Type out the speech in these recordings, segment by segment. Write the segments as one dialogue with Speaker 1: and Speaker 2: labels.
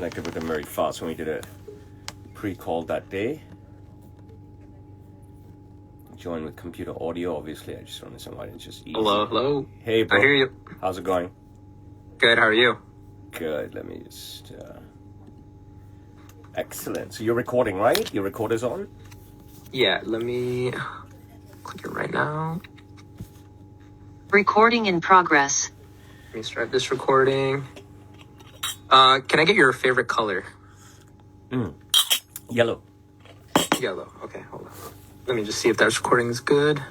Speaker 1: connected with him very fast when we did a pre-call that day. Join with computer audio. Obviously, I just want to know why it's just easy.
Speaker 2: Hello.
Speaker 1: Hey, bro.
Speaker 2: I hear you.
Speaker 1: How's it going?
Speaker 2: Good. How are you?
Speaker 1: Good. Let me just. Excellent. So you're recording, right? Your recorder's on?
Speaker 2: Yeah. Let me click it right now.
Speaker 3: Recording in progress.
Speaker 2: Let me start this recording. Can I get your favorite color?
Speaker 1: Yellow.
Speaker 2: Yellow. Okay, hold on. Let me just see if that recording is good.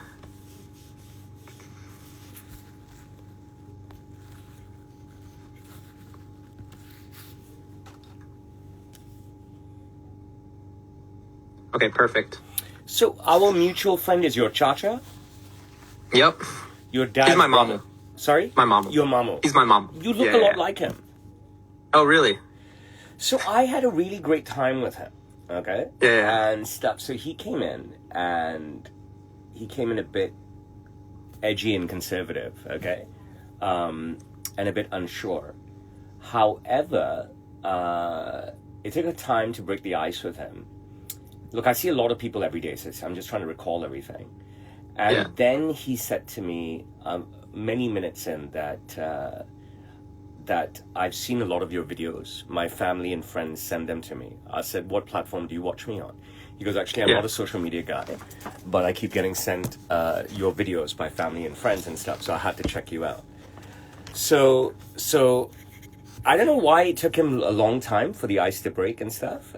Speaker 2: Okay, perfect.
Speaker 1: So our mutual friend is your Chacha?
Speaker 2: Yep.
Speaker 1: Your dad?
Speaker 2: He's my mamu.
Speaker 1: Sorry?
Speaker 2: My mamu.
Speaker 1: Your mamu.
Speaker 2: He's my mom.
Speaker 1: You look a lot like him.
Speaker 2: Oh, really?
Speaker 1: So I had a really great time with him, okay?
Speaker 2: Yeah.
Speaker 1: And stuff. So he came in, and he came in a bit edgy and conservative, okay? And a bit unsure. However, it took a time to break the ice with him. Look, I see a lot of people every day, so I'm just trying to recall everything. And then he said to me many minutes in that I've seen a lot of your videos. My family and friends send them to me. I said, what platform do you watch me on? He goes, actually, I'm not a social media guy, but I keep getting sent your videos by family and friends and stuff, so I had to check you out. So I don't know why it took him a long time for the ice to break and stuff,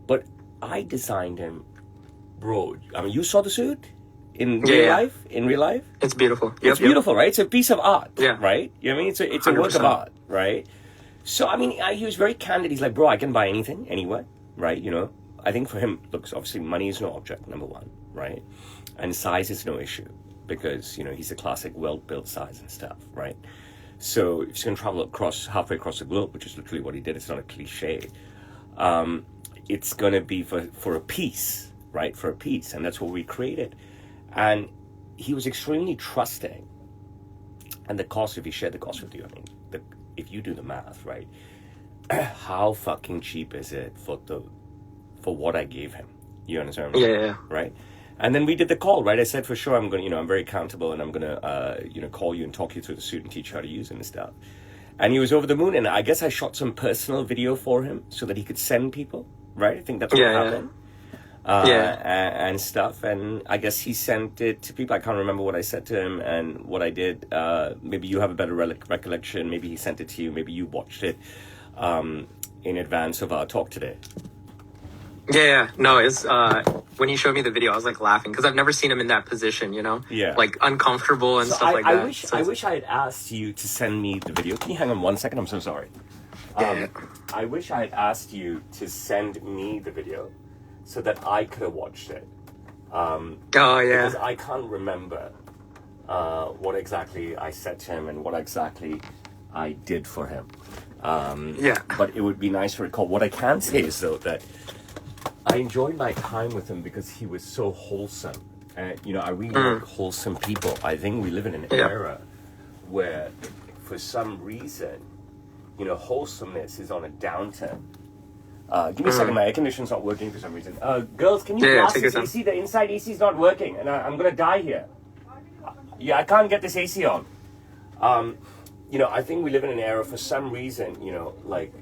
Speaker 1: but I designed him, bro. I mean, you saw the suit in real life? In real life?
Speaker 2: It's beautiful.
Speaker 1: It's beautiful, right? It's a piece of art,
Speaker 2: Yeah.
Speaker 1: right? You know what I mean? It's a work of art, right? So, I mean, he was very candid. He's like, bro, I can buy anything, anywhere, right? You know, I think for him, looks, obviously, money is no object, number one, right? And size is no issue because, you know, he's a classic, well-built size and stuff, right? So if he's going to travel halfway across the globe, which is literally what he did, it's not a cliche, it's going to be for a piece, right? For a piece. And that's what we created. And he was extremely trusting. And the cost, if he shared the cost with you, I mean, if you do the math, right? How fucking cheap is it for what I gave him? You understand what I mean?
Speaker 2: Yeah.
Speaker 1: Right? And then we did the call, right? I said, for sure, I'm going to, you know, I'm very accountable and I'm going to, you know, call you and talk you through the suit and teach you how to use it and stuff. And he was over the moon. And I guess I shot some personal video for him so that he could send people, right? I think that's what happened. And stuff. And I guess he sent it to people. I can't remember what I said to him and what I did. Maybe you have a better recollection. Maybe he sent it to you. Maybe you watched it in advance of our talk today.
Speaker 2: Yeah. No, it's when he showed me the video, I was like laughing because I've never seen him in that position, you know?
Speaker 1: Yeah.
Speaker 2: Like uncomfortable and stuff like that.
Speaker 1: I wish I had asked you to send me the video. Can you hang on 1 second? I'm so sorry. I wish I had asked you to send me the video so that I could have watched it. Because I can't remember what exactly I said to him and what exactly I did for him. But it would be nice to recall. What I can say is, though, that I enjoyed my time with him because he was so wholesome. And, you know, I really like wholesome people. I think we live in an era where, for some reason, you know, wholesomeness is on a downturn. Give me a second, my air conditioner's not working for some reason. Girls, can you blast this AC? The inside AC is not working, and I'm gonna die here. I can't get this AC on. You know, I think we live in an era, for some reason, you know, like,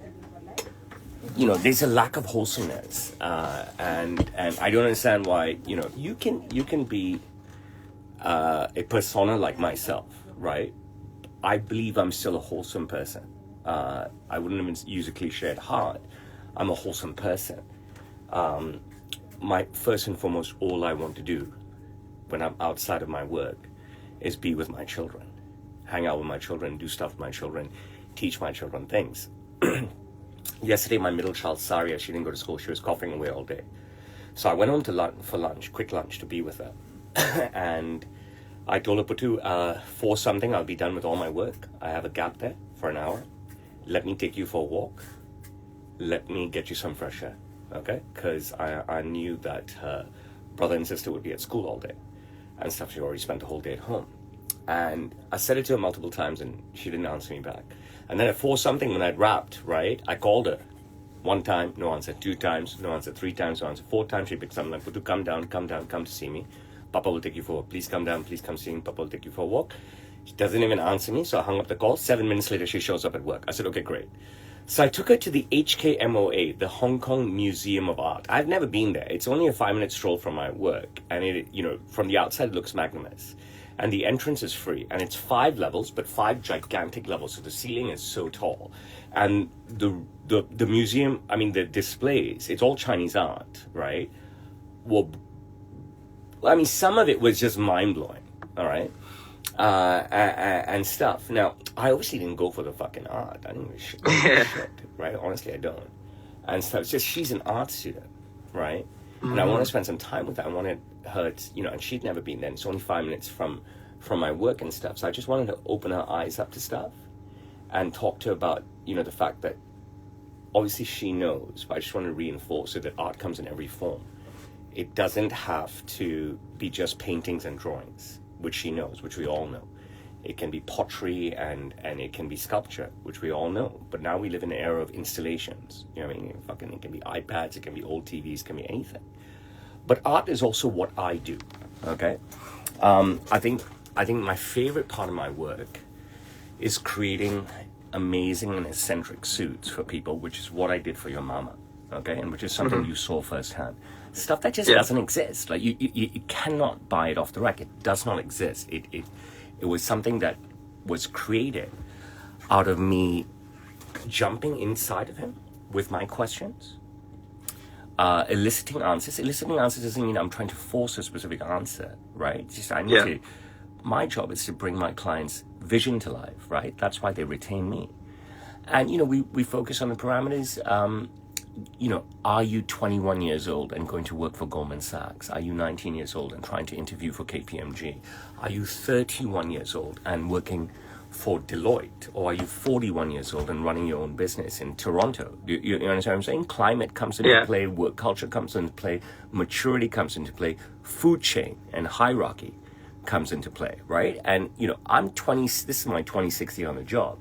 Speaker 1: you know, there's a lack of wholesomeness, and I don't understand why. You know, you can be a persona like myself, right? I believe I'm still a wholesome person. I wouldn't even use a cliche at heart. I'm a wholesome person. My first and foremost, all I want to do when I'm outside of my work is be with my children, hang out with my children, do stuff with my children, teach my children things. Yesterday, my middle child, Saria, she didn't go to school. She was coughing away all day. So I went home for lunch, quick lunch, to be with her. And I told her, Putu, 4 something, I'll be done with all my work. I have a gap there for an hour. Let me take you for a walk. Let me get you some fresh air, okay? Because I knew that her brother and sister would be at school all day and stuff. She already spent the whole day at home. And I said it to her multiple times and she didn't answer me back. And then at 4 something when I'd wrapped, right, I called her. 1 time, no answer. 2 times, no answer. 3 times, no answer. 4 times, she picked up. I'm like, Putu, come down, come to see me. Papa will take you for a walk. Please come down, please come see me. Papa will take you for a walk. She doesn't even answer me, so I hung up the call. 7 minutes later, she shows up at work. I said, okay, great. So I took her to the HKMOA, the Hong Kong Museum of Art. I've never been there. It's only a 5-minute stroll from my work. And it, you know, from the outside, it looks magnanimous. And the entrance is free. And it's 5 levels, but 5 gigantic levels. So the ceiling is so tall. And the museum, I mean, the displays, it's all Chinese art, right? Well, I mean, some of it was just mind-blowing, all right? And stuff. Now, I obviously didn't go for the fucking art. I didn't give a shit, right? Honestly, I don't. And stuff. It's just she's an art student, right? And I want to spend some time with her. I wanted her to, you know, and she'd never been there. It's only 5 minutes from my work and stuff. So I just wanted to open her eyes up to stuff and talk to her about, you know, the fact that obviously she knows, but I just want to reinforce so that art comes in every form. It doesn't have to be just paintings and drawings, which she knows, which we all know. It can be pottery and it can be sculpture, which we all know. But now we live in an era of installations. You know what I mean? Fucking, it can be iPads, it can be old TVs, it can be anything. But art is also what I do, okay? I think my favorite part of my work is creating amazing and eccentric suits for people, which is what I did for your mama, okay? And which is something you saw firsthand. Stuff that just doesn't exist. Like you cannot buy it off the rack. It does not exist. It was something that was created out of me jumping inside of him with my questions, eliciting answers. Eliciting answers doesn't mean I'm trying to force a specific answer, right? It's just I need to. My job is to bring my clients' vision to life, right? That's why they retain me. And you know, we focus on the parameters. You know, are you 21 years old and going to work for Goldman Sachs? Are you 19 years old and trying to interview for KPMG? Are you 31 years old and working for Deloitte? Or are you 41 years old and running your own business in Toronto? You understand what I'm saying? Climate comes into play, work culture comes into play, maturity comes into play, food chain and hierarchy comes into play, right? And, you know, I'm 20, this is my 26th year on the job.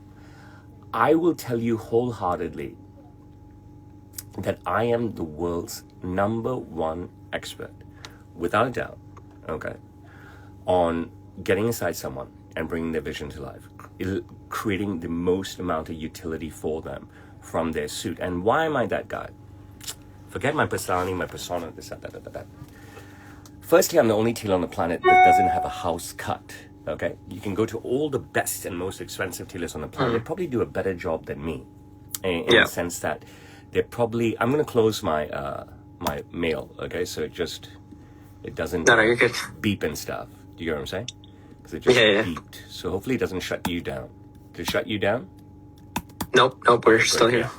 Speaker 1: I will tell you wholeheartedly that I am the world's #1 expert, without a doubt, okay, on getting inside someone and bringing their vision to life, creating the most amount of utility for them from their suit. And why am I that guy? Forget my personality, my persona, this, that. Firstly, I'm the only tailor on the planet that doesn't have a house cut, okay? You can go to all the best and most expensive tailors on the planet. They probably do a better job than me in the sense that they're probably, I'm going to close my my mail, okay? So it doesn't
Speaker 2: you're good.
Speaker 1: beep and stuff. Do you hear what I'm saying? Because it just beeped. So hopefully it doesn't shut you down. Did it shut you down?
Speaker 2: Nope, we're still here.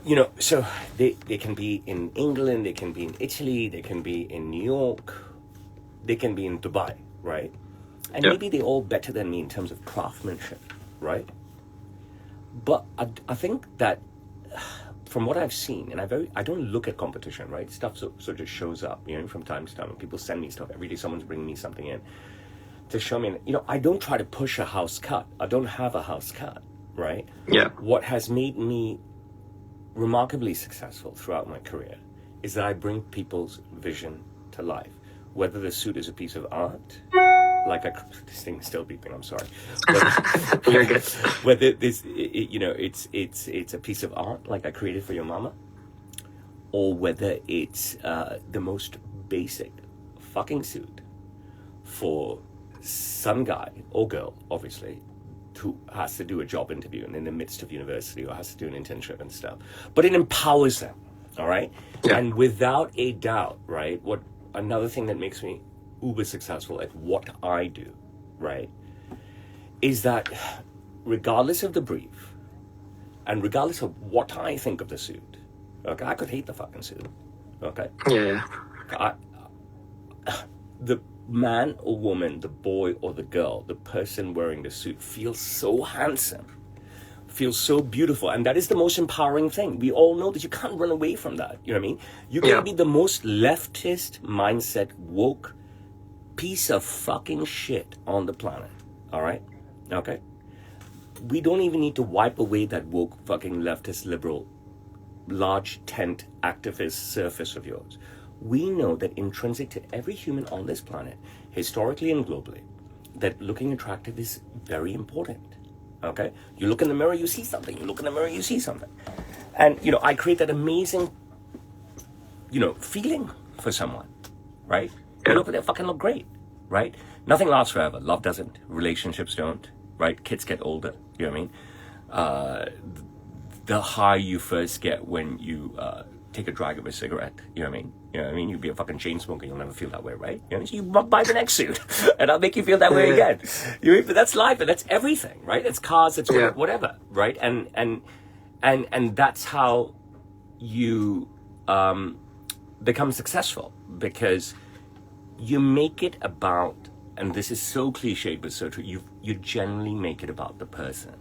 Speaker 1: You know, so they can be in England, they can be in Italy, they can be in New York, they can be in Dubai, right? And maybe they're all better than me in terms of craftsmanship, right? But I think that from what I've seen, and I don't look at competition, right? Stuff so just shows up, you know, from time to time. When people send me stuff every day, someone's bringing me something in to show me. You know, I don't try to push a house cut. I don't have a house cut, right?
Speaker 2: Yeah.
Speaker 1: What has made me remarkably successful throughout my career is that I bring people's vision to life. Whether the suit is a piece of art, this thing is still beeping. I'm sorry.
Speaker 2: You're good.
Speaker 1: Whether this, you know, it's a piece of art like I created for your mama, or whether it's the most basic fucking suit for some guy or girl, obviously, who has to do a job interview and in the midst of university or has to do an internship and stuff. But it empowers them, all right?
Speaker 2: Yeah.
Speaker 1: And without a doubt, right, another thing that makes me uber successful at what I do, right, is that regardless of the brief and regardless of what I think of the suit, okay, I could hate the fucking suit, okay?
Speaker 2: Yeah.
Speaker 1: The man or woman, the boy or the girl, the person wearing the suit feels so handsome, feels so beautiful, and that is the most empowering thing. We all know that you can't run away from that. You know what I mean? You can be the most leftist mindset, woke piece of fucking shit on the planet. All right? Okay? we don't even need to wipe away that woke fucking leftist liberal large tent activist surface of yours. We know that intrinsic to every human on this planet, historically and globally, that looking attractive is very important. Okay? You look in the mirror, you see something. You look in the mirror, you see something. And, I create that amazing, feeling for someone, right? You look, they fucking look great, right? Nothing lasts forever. Love doesn't. Relationships don't, right? Kids get older, you know what I mean? The high you first get when you take a drag of a cigarette, you know what I mean? You know what I mean? You'd be a fucking chain smoker, you'll never feel that way, right? You know, so you buy the next suit, and I'll make you feel that way again. But that's life, and that's everything, right? It's cars, it's whatever, right? And that's how you become successful, because you make it about, and this is so cliched but so true, you generally make it about the person.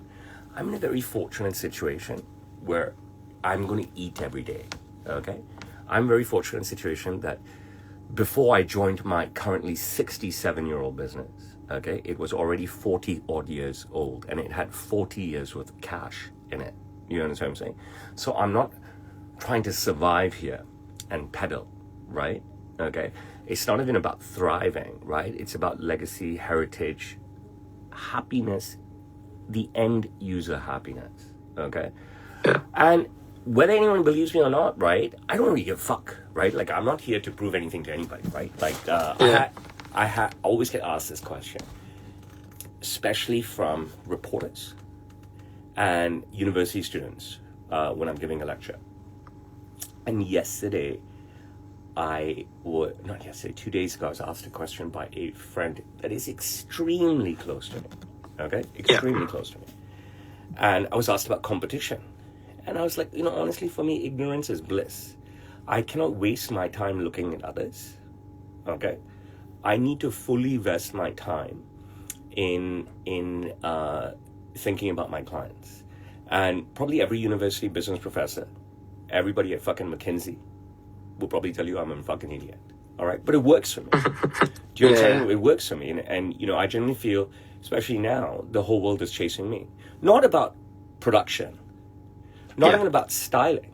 Speaker 1: I'm in a very fortunate situation where I'm going to eat every day, okay? I'm very fortunate in a situation that before I joined my currently 67-year-old business, okay, it was already 40 odd years old, and it had 40 years worth of cash in it. You understand what I'm saying? So I'm not trying to survive here and peddle, right? Okay? It's not even about thriving, right? It's about legacy, heritage, happiness, the end user happiness, okay? And whether anyone believes me or not, right, I don't really give a fuck, right? Like, I'm not here to prove anything to anybody, right? Like, I always get asked this question, especially from reporters and university students when I'm giving a lecture. And yesterday, 2 days ago, I was asked a question by a friend that is extremely close to me, okay? Extremely close to me. And I was asked about competition. And I was like, honestly, for me, ignorance is bliss. I cannot waste my time looking at others, okay? I need to fully invest my time in thinking about my clients. And probably every university business professor, everybody at fucking McKinsey will probably tell you I'm a fucking idiot, all right? But it works for me. Do you understand? It works for me. And I genuinely feel, especially now, the whole world is chasing me. Not about production, not even about styling,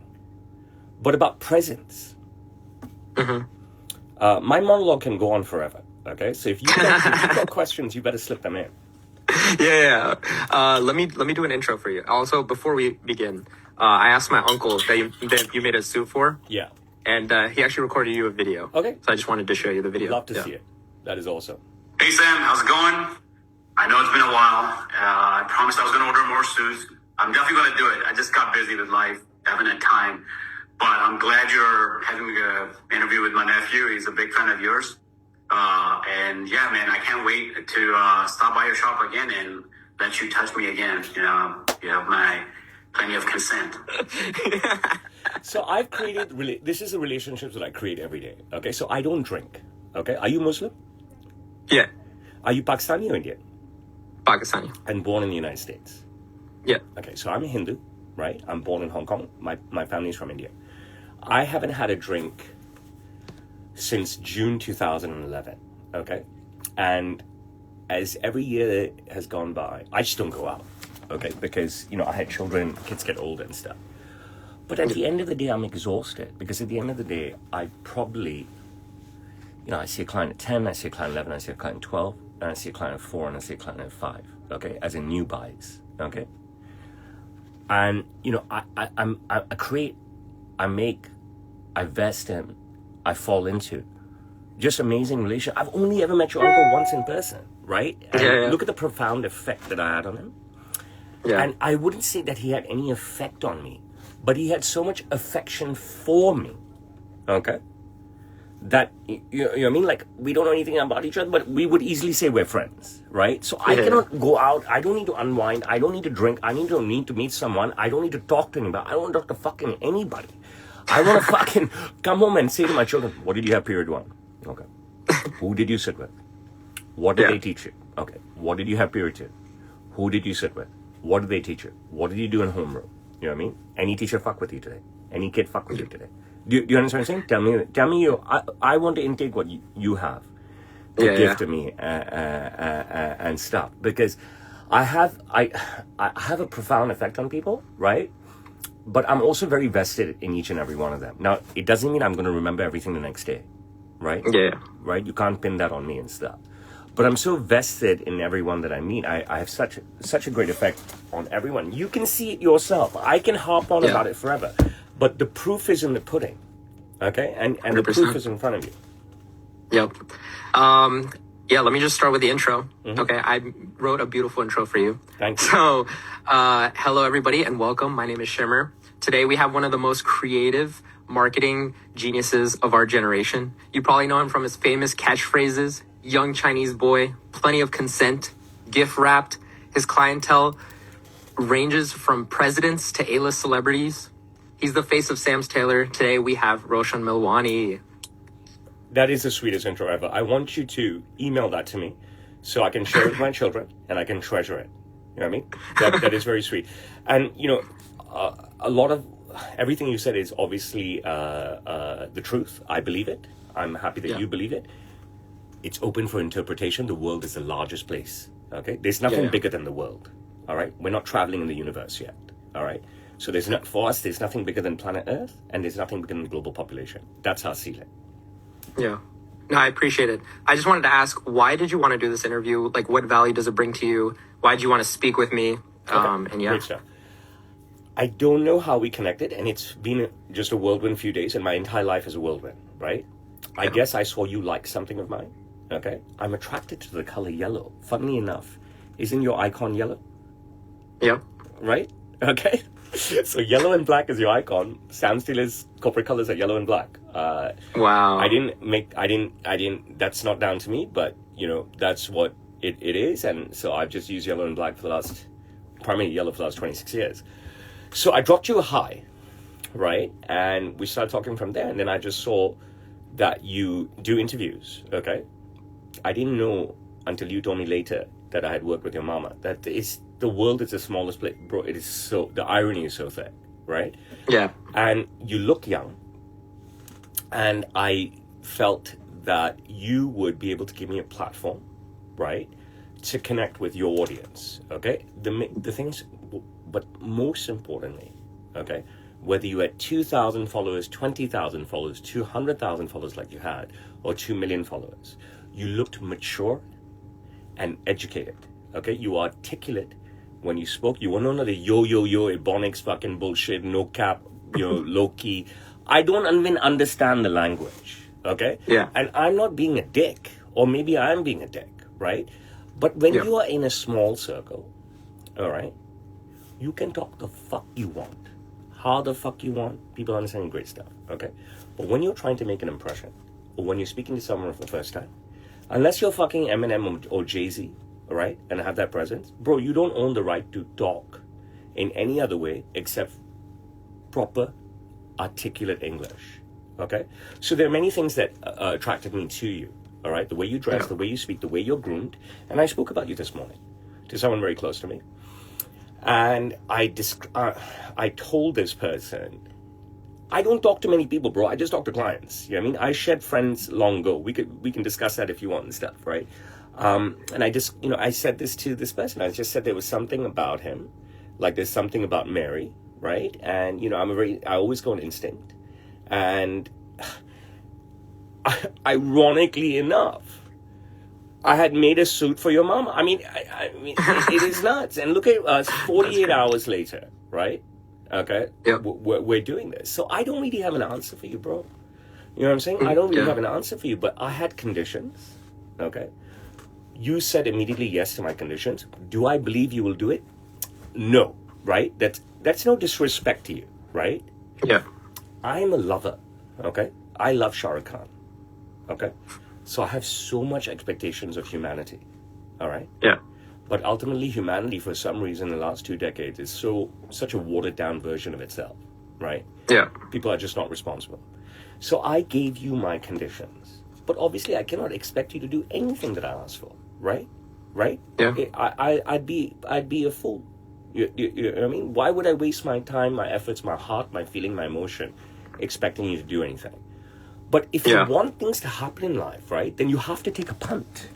Speaker 1: but about presence. My monologue can go on forever, okay? So if you've got questions, you better slip them in.
Speaker 2: Let me do an intro for you. Also, before we begin, I asked my uncle that you made a suit for.
Speaker 1: Yeah.
Speaker 2: And he actually recorded you a video.
Speaker 1: Okay.
Speaker 2: So I just wanted to show you the video.
Speaker 1: Love to see it. That is awesome.
Speaker 3: Hey Sam, how's it going? I know it's been a while. I promised I was going to order more suits. I'm definitely going to do it. I just got busy with life, haven't had time. But I'm glad you're having an interview with my nephew. He's a big fan of yours. And yeah, man, I can't wait to stop by your shop again and let you touch me again. You have my plenty of consent.
Speaker 1: So I've created, this is the relationships that I create every day. Okay, so I don't drink. Okay, are you Muslim?
Speaker 2: Yeah.
Speaker 1: Are you Pakistani or Indian?
Speaker 2: Pakistani.
Speaker 1: And born in the United States?
Speaker 2: Yeah.
Speaker 1: Okay, so I'm a Hindu, right? I'm born in Hong Kong. My family's from India. I haven't had a drink since June 2011, okay? And as every year has gone by, I just don't go out, okay? Because, I had children, kids get older and stuff. But at the end of the day, I'm exhausted, because at the end of the day, I probably, I see a client at 10, I see a client at 11, I see a client at 12, and I see a client at 4, and I see a client at 5, okay? As in new buys, okay? And, I create, I make, I vest in, I fall into just amazing relation. I've only ever met your uncle once in person, right? And look at the profound effect that I had on him. Yeah. And I wouldn't say that he had any effect on me, but he had so much affection for me, okay? That, you know what I mean? Like, we don't know anything about each other, but we would easily say we're friends, right? So I cannot go out. I don't need to unwind. I don't need to drink. I don't need to meet someone. I don't need to talk to anybody. I don't want to talk to fucking anybody. I want to fucking come home and say to my children, what did you have period 1? Okay. Who did you sit with? What did they teach you? Okay. What did you have period 2? Who did you sit with? What did they teach you? What did you do in homeroom? You know what I mean? Any teacher fuck with you today? Any kid fuck with you today? Do you understand what I'm saying? Tell me I want to intake what you have to give to me and stuff, because I have a profound effect on people, right? But I'm also very vested in each and every one of them. Now, it doesn't mean I'm going to remember everything the next day, right?
Speaker 2: Yeah.
Speaker 1: Right? You can't pin that on me and stuff. But I'm so vested in everyone that I meet. I have such a great effect on everyone. You can see it yourself. I can harp on about it forever. But the proof is in the pudding, okay? And the
Speaker 2: 100%.
Speaker 1: proof is in front of you.
Speaker 2: Yep. Yeah, let me just start with the intro. Okay, I wrote a beautiful intro for you.
Speaker 1: Thank you.
Speaker 2: So, hello everybody and welcome. My name is Shimmer. Today we have one of the most creative marketing geniuses of our generation. You probably know him from his famous catchphrases, young Chinese boy, plenty of consent, gift wrapped. His clientele ranges from presidents to A-list celebrities. He's the face of Sam's Taylor. Today we have Roshan Milwani.
Speaker 1: That is the sweetest intro ever. I want you to email that to me so I can share it with my children and I can treasure it. You know what I mean? That is very sweet. And, you know, a lot of everything you said is obviously the truth. I believe it. I'm happy that you believe it. It's open for interpretation. The world is the largest place. Okay? There's nothing bigger than the world. All right? We're not traveling in the universe yet. All right? So for us, there's nothing bigger than planet Earth and there's nothing bigger than the global population. That's our ceiling.
Speaker 2: Yeah. No, I appreciate it. I just wanted to ask, why did you want to do this interview? Like, what value does it bring to you? Why did you want to speak with me? And yeah.
Speaker 1: Great stuff. I don't know how we connected, and it's been just a whirlwind few days, and my entire life is a whirlwind, right? I guess I saw you like something of mine, okay? I'm attracted to the color yellow. Funnily enough, isn't your icon yellow?
Speaker 2: Yep.
Speaker 1: Right? Okay. So yellow and black is your icon. Sam Taylor's corporate colors are yellow and black.
Speaker 2: Wow.
Speaker 1: I didn't, that's not down to me, but, you know, that's what it is. And so I've just used yellow and black primarily yellow for the last 26 years. So I dropped you a hi, right? And we started talking from there. And then I just saw that you do interviews, okay? I didn't know until you told me later that I had worked with your mama. The world is the smallest place, bro. It is so, the irony is so thick, right?
Speaker 2: Yeah.
Speaker 1: And you look young. And I felt that you would be able to give me a platform, right, to connect with your audience, okay? The things, but most importantly, okay, whether you had 2,000 followers, 20,000 followers, 200,000 followers like you had, or 2 million followers, you looked mature and educated, okay? You were articulate when you spoke. You were none of the ebonics fucking bullshit, no cap, you know, low key. I don't even understand the language, okay?
Speaker 2: Yeah.
Speaker 1: And I'm not being a dick, or maybe I'm being a dick, right? But when you are in a small circle, all right, you can talk the fuck you want, how the fuck you want. People understand great stuff, okay? But when you're trying to make an impression, or when you're speaking to someone for the first time, unless you're fucking Eminem or Jay-Z, all right, and have that presence, bro, you don't own the right to talk in any other way except proper, articulate English, okay? So there are many things that attracted me to you, all right? The way you dress, the way you speak, the way you're groomed. And I spoke about you this morning to someone very close to me. And I told this person, I don't talk to many people, bro. I just talk to clients. You know what I mean? I shed friends long ago. We can discuss that if you want and stuff, right? And I just, you know, I said this to this person. I just said there was something about him, like there's something about Mary, right? And, you know, I always go on instinct. And ironically enough, I had made a suit for your mama. I mean, it is nuts. And look at us 48 hours later, right? Okay?
Speaker 2: Yep.
Speaker 1: We're doing this. So I don't really have an answer for you, bro. You know what I'm saying? I don't really have an answer for you, but I had conditions, okay? You said immediately yes to my conditions. Do I believe you will do it? No, right? That's no disrespect to you, right?
Speaker 2: Yeah.
Speaker 1: I am a lover, okay? I love Shah Rukh Khan, okay? So I have so much expectations of humanity, all right?
Speaker 2: Yeah.
Speaker 1: But ultimately, humanity, for some reason, in the last 2 decades, is such a watered-down version of itself, right?
Speaker 2: Yeah.
Speaker 1: People are just not responsible. So I gave you my conditions. But obviously, I cannot expect you to do anything that I ask for, right? Right?
Speaker 2: Yeah.
Speaker 1: I'd be a fool. You know what I mean? Why would I waste my time, my efforts, my heart, my feeling, my emotion, expecting you to do anything? But if you want things to happen in life, right, then you have to take a punt.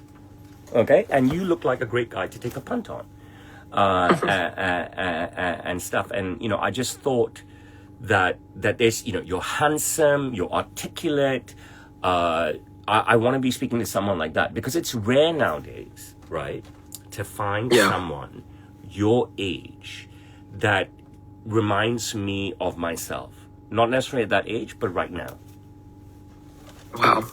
Speaker 1: Okay? And you look like a great guy to take a punt on. and stuff. And, you know, I just thought that there's, you know, you're handsome, you're articulate. I want to be speaking to someone like that because it's rare nowadays, right? To find someone your age that reminds me of myself. Not necessarily at that age, but right now.
Speaker 2: Wow.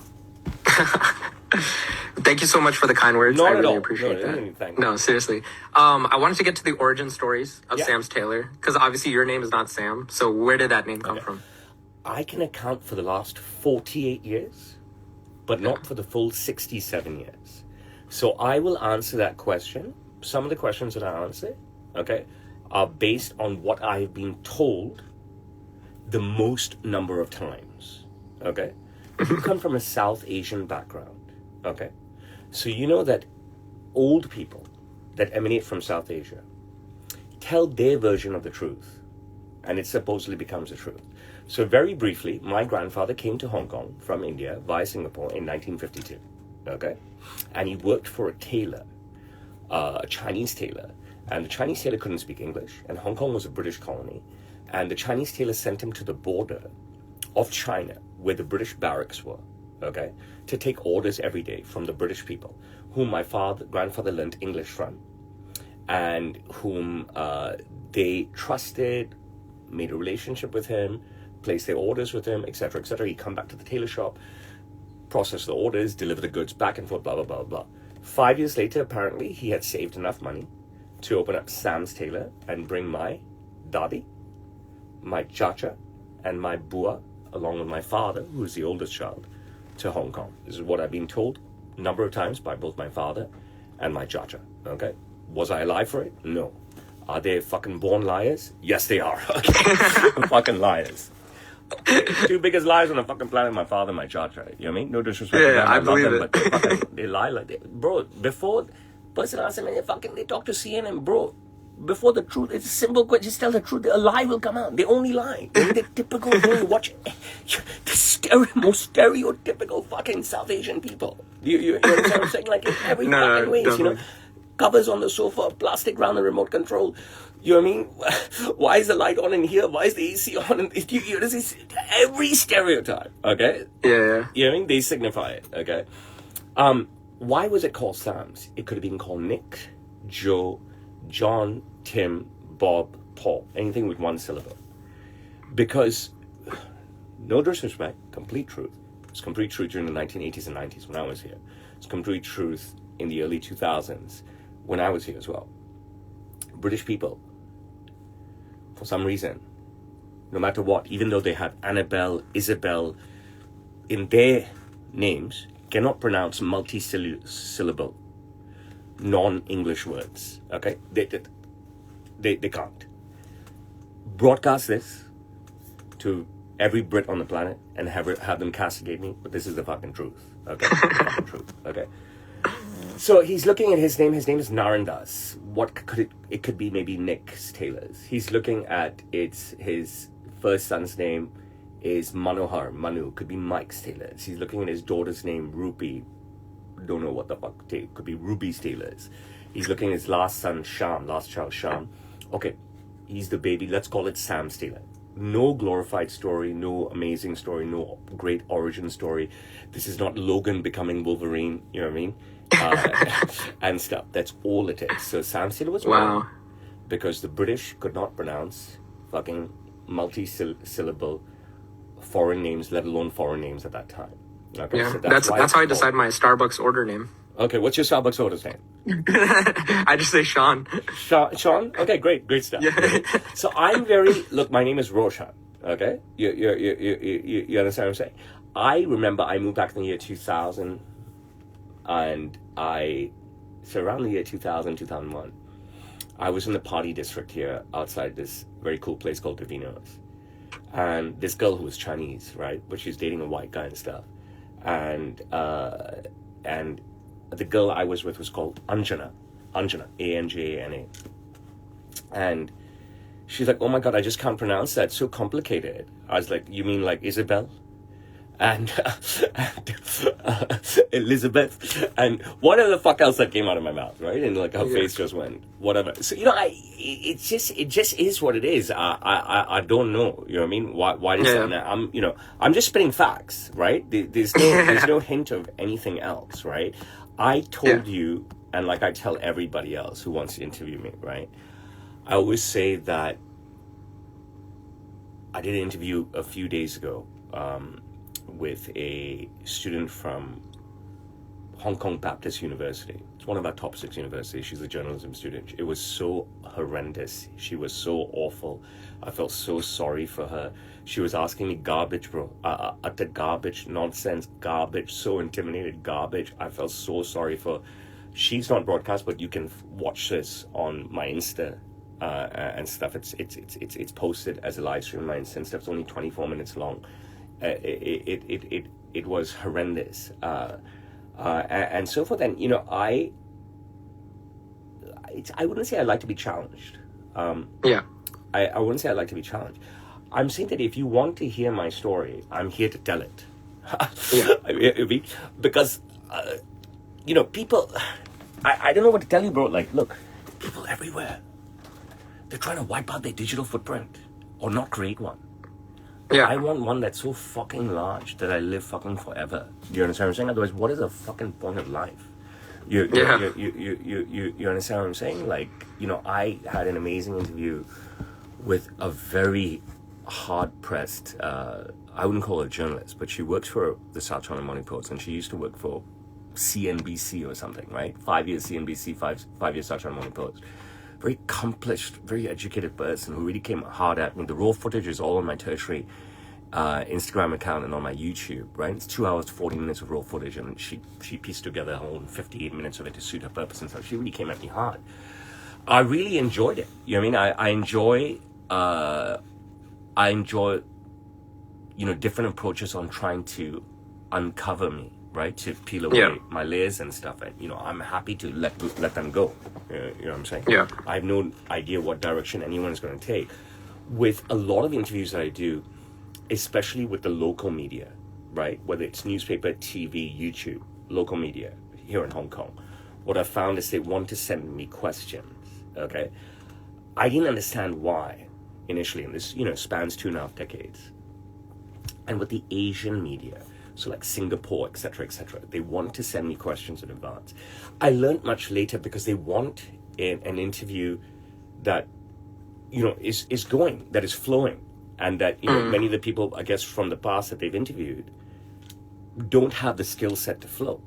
Speaker 2: Thank you so much for the kind words. I really appreciate that. No, seriously. I wanted to get to the origin stories of Sam's Taylor, because obviously your name is not Sam. So where did that name come from?
Speaker 1: I can account for the last 48 years, but not for the full 67 years. So I will answer that question. Some of the questions that I answer, okay, are based on what I've been told the most number of times, okay? You come from a South Asian background, okay? So you know that old people that emanate from South Asia tell their version of the truth, and it supposedly becomes the truth. So very briefly, my grandfather came to Hong Kong from India via Singapore in 1952, okay? And he worked for a tailor, a Chinese tailor, and the Chinese tailor couldn't speak English, and Hong Kong was a British colony, and the Chinese tailor sent him to the border of China, where the British barracks were, okay, to take orders every day from the British people, whom my grandfather learned English from, and whom they trusted, made a relationship with him, placed their orders with him, etc., etc. He'd come back to the tailor shop, process the orders, deliver the goods back and forth, blah, blah, blah, blah. 5 years later, apparently, he had saved enough money to open up Sam's Tailor and bring my dadi, my chacha, and my bua, along with my father, who is the oldest child, to Hong Kong. This is what I've been told a number of times by both my father and my chacha, okay? Was I alive for it? No. Are they fucking born liars? Yes, they are, okay? Fucking liars. Two biggest liars on the fucking planet, my father and my chacha. You know what I mean? No disrespect to them,
Speaker 2: I believe
Speaker 1: them,
Speaker 2: it.
Speaker 1: But they lie like that. Bro, before, person asked him, they talk to CNN, bro. Before the truth, it's a simple question. Just tell the truth. A lie will come out. They only lie. They're the typical thing. You watch the most stereotypical fucking South Asian people. You know what I'm saying? Like in every fucking ways, you know. Covers on the sofa, plastic around the remote control. You know what I mean? Why is the light on in here? Why is the AC on? And every stereotype, okay?
Speaker 2: Yeah.
Speaker 1: You know what I mean? They signify it, okay? Why was it called Sam's? It could have been called Nick, Joe, John, Tim, Bob, Paul. Anything with one syllable. Because, no disrespect, complete truth. It's complete truth during the 1980s and 90s when I was here. It's complete truth in the early 2000s when I was here as well. British people, for some reason, no matter what, even though they have Annabelle, Isabel in their names, cannot pronounce multi-syllable non-English words, okay? They can't. Broadcast this to every Brit on the planet and have them castigate me, but this is the fucking truth, okay? The fucking truth, okay? So he's looking at his name. His name is Narandas. What could it could be maybe Nick's Taylor's. He's looking at his first son's name is Manohar. Manu could be Mike's Taylor's. He's looking at his daughter's name, Rupi. Don't know what the fuck. Could be Ruby's Taylor's. He's looking at his last son, Sham. Last child, Sham. Okay, he's the baby. Let's call it Sam's Taylor. No glorified story, no amazing story, no great origin story. This is not Logan becoming Wolverine. You know what I mean? And stuff. That's all it is. So Sam Taylor was wrong because the British could not pronounce fucking multi-syllable foreign names, let alone foreign names at that time. Okay,
Speaker 2: yeah,
Speaker 1: so
Speaker 2: that's how I decide my Starbucks order name.
Speaker 1: Okay, what's your Starbucks order's name?
Speaker 2: I just say Sean.
Speaker 1: Sean? Okay, great stuff. Yeah. So I'm look, my name is Roshan. Okay, you understand what I'm saying? I remember I moved back in the year 2000. And so around the year 2000, 2001, I was in the party district here outside this very cool place called Davino's. And this girl who was Chinese, right? But she's dating a white guy and stuff. And the girl I was with was called Anjana, Anjana. And she's like, oh my God, I just can't pronounce that. It's so complicated. I was like, you mean like Isabel? and, Elizabeth, and whatever the fuck else that came out of my mouth, right? And like her face just went whatever. So it just is what it is. I don't know. You know what I mean? Why is that? I'm just spitting facts, right? There's no hint of anything else, right? I told you, and like I tell everybody else who wants to interview me, right? I always say that I did an interview a few days ago with a student from Hong Kong Baptist University. It's one of our top 6 universities. She's a journalism student. It was so horrendous. She was so awful. I felt so sorry for her. She was asking me garbage, bro. Utter garbage, nonsense, garbage, so intimidated, garbage. I felt so sorry for her. She's not broadcast, but you can watch this on my Insta and stuff. It's posted as a live stream on my Insta and stuff. It's only 24 minutes long. It was horrendous. And so forth. And I wouldn't say I like to be challenged. I wouldn't say I like to be challenged. I'm saying that if you want to hear my story, I'm here to tell it. Because people, I don't know what to tell you, bro. Like, look, people everywhere, they're trying to wipe out their digital footprint or not create one. I want one that's so fucking large that I live fucking forever. Do you understand what I'm saying? Otherwise, what is the fucking point of life? You understand what I'm saying? Like, I had an amazing interview with a very hard-pressed, I wouldn't call her a journalist, but she works for the South China Morning Post, and she used to work for CNBC or something, right? 5 years CNBC, five years South China Morning Post. Very accomplished, very educated person who really came hard at me. The raw footage is all on my tertiary Instagram account and on my YouTube, right? It's 2 hours, 40 minutes of raw footage, and she pieced together her own 58 minutes of it to suit her purpose and stuff. She really came at me hard. I really enjoyed it. You know what I mean? I enjoy, different approaches on trying to uncover me, right? To peel away my layers and stuff. And, I'm happy to let them go. You know what I'm saying?
Speaker 2: Yeah.
Speaker 1: I have no idea what direction anyone is going to take. With a lot of interviews that I do, especially with the local media, right? Whether it's newspaper, TV, YouTube, local media here in Hong Kong, what I found is they want to send me questions, okay? I didn't understand why initially, and this, spans 2.5 decades. And with the Asian media, so like Singapore, etc., they want to send me questions in advance. I learned much later because they want an interview that, is going, that is flowing, and that, many of the people, I guess, from the past that they've interviewed don't have the skill set to flow.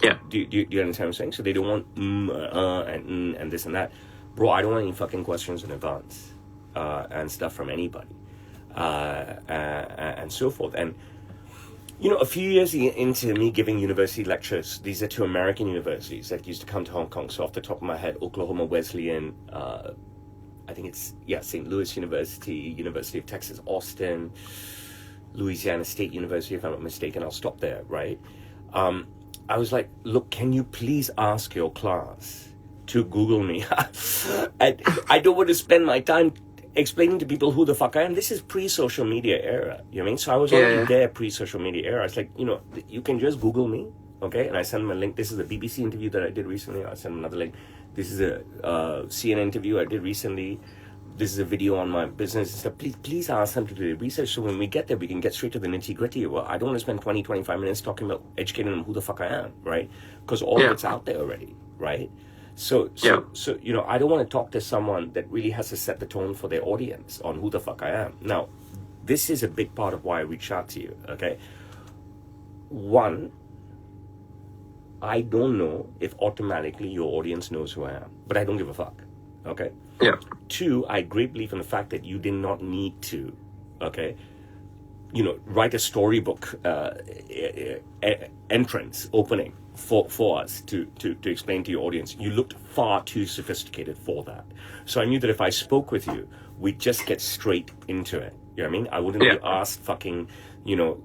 Speaker 2: Yeah.
Speaker 1: Do you understand what I'm saying? So they don't want and this and that. Bro, I don't want any fucking questions in advance and stuff from anybody and so forth. And, a few years into me giving university lectures, these are 2 American universities that used to come to Hong Kong. So off the top of my head, Oklahoma Wesleyan, I think it's, St. Louis University, University of Texas, Austin, Louisiana State University, if I'm not mistaken. I'll stop there, right? I was like, look, can you please ask your class to Google me? And I don't want to spend my time explaining to people who the fuck I am. This is pre-social media era, you know what I mean? So I was already there pre-social media era. It's like, you can just Google me, okay? And I send them a link. This is a BBC interview that I did recently. I send them another link. This is a CNN interview I did recently. This is a video on my business and stuff. Please ask them to do the research so when we get there, we can get straight to the nitty-gritty. Well, I don't want to spend 20, 25 minutes talking about educating them who the fuck I am, right? Because all of it's out there already, right? So I don't want to talk to someone that really has to set the tone for their audience on who the fuck I am. Now, this is a big part of why I reach out to you, okay? One, I don't know if automatically your audience knows who I am, but I don't give a fuck, okay?
Speaker 2: Yeah.
Speaker 1: 2, I great believe in the fact that you did not need to, okay, write a storybook entrance opening for us to explain to your audience. You looked far too sophisticated for that. So I knew that if I spoke with you, we'd just get straight into it. You know what I mean? I wouldn't be asked fucking,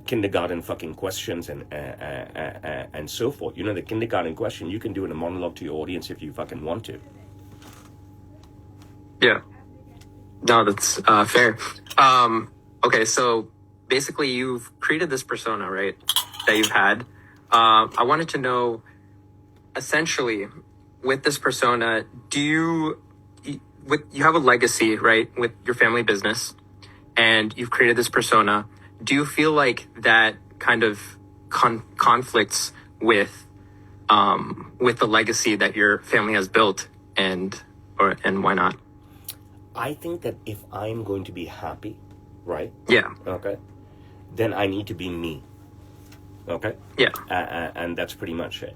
Speaker 1: kindergarten fucking questions and so forth. The kindergarten question you can do in a monologue to your audience if you fucking want to.
Speaker 2: Yeah. No, that's fair. Okay, so basically you've created this persona, right? That you've had. I wanted to know, essentially, with this persona, you have a legacy, right, with your family business, and you've created this persona. Do you feel like that kind of conflicts with the legacy that your family has built, and why not?
Speaker 1: I think that if I'm going to be happy, right?
Speaker 2: Yeah.
Speaker 1: Okay. Then I need to be me. Okay?
Speaker 2: Yeah.
Speaker 1: And that's pretty much it.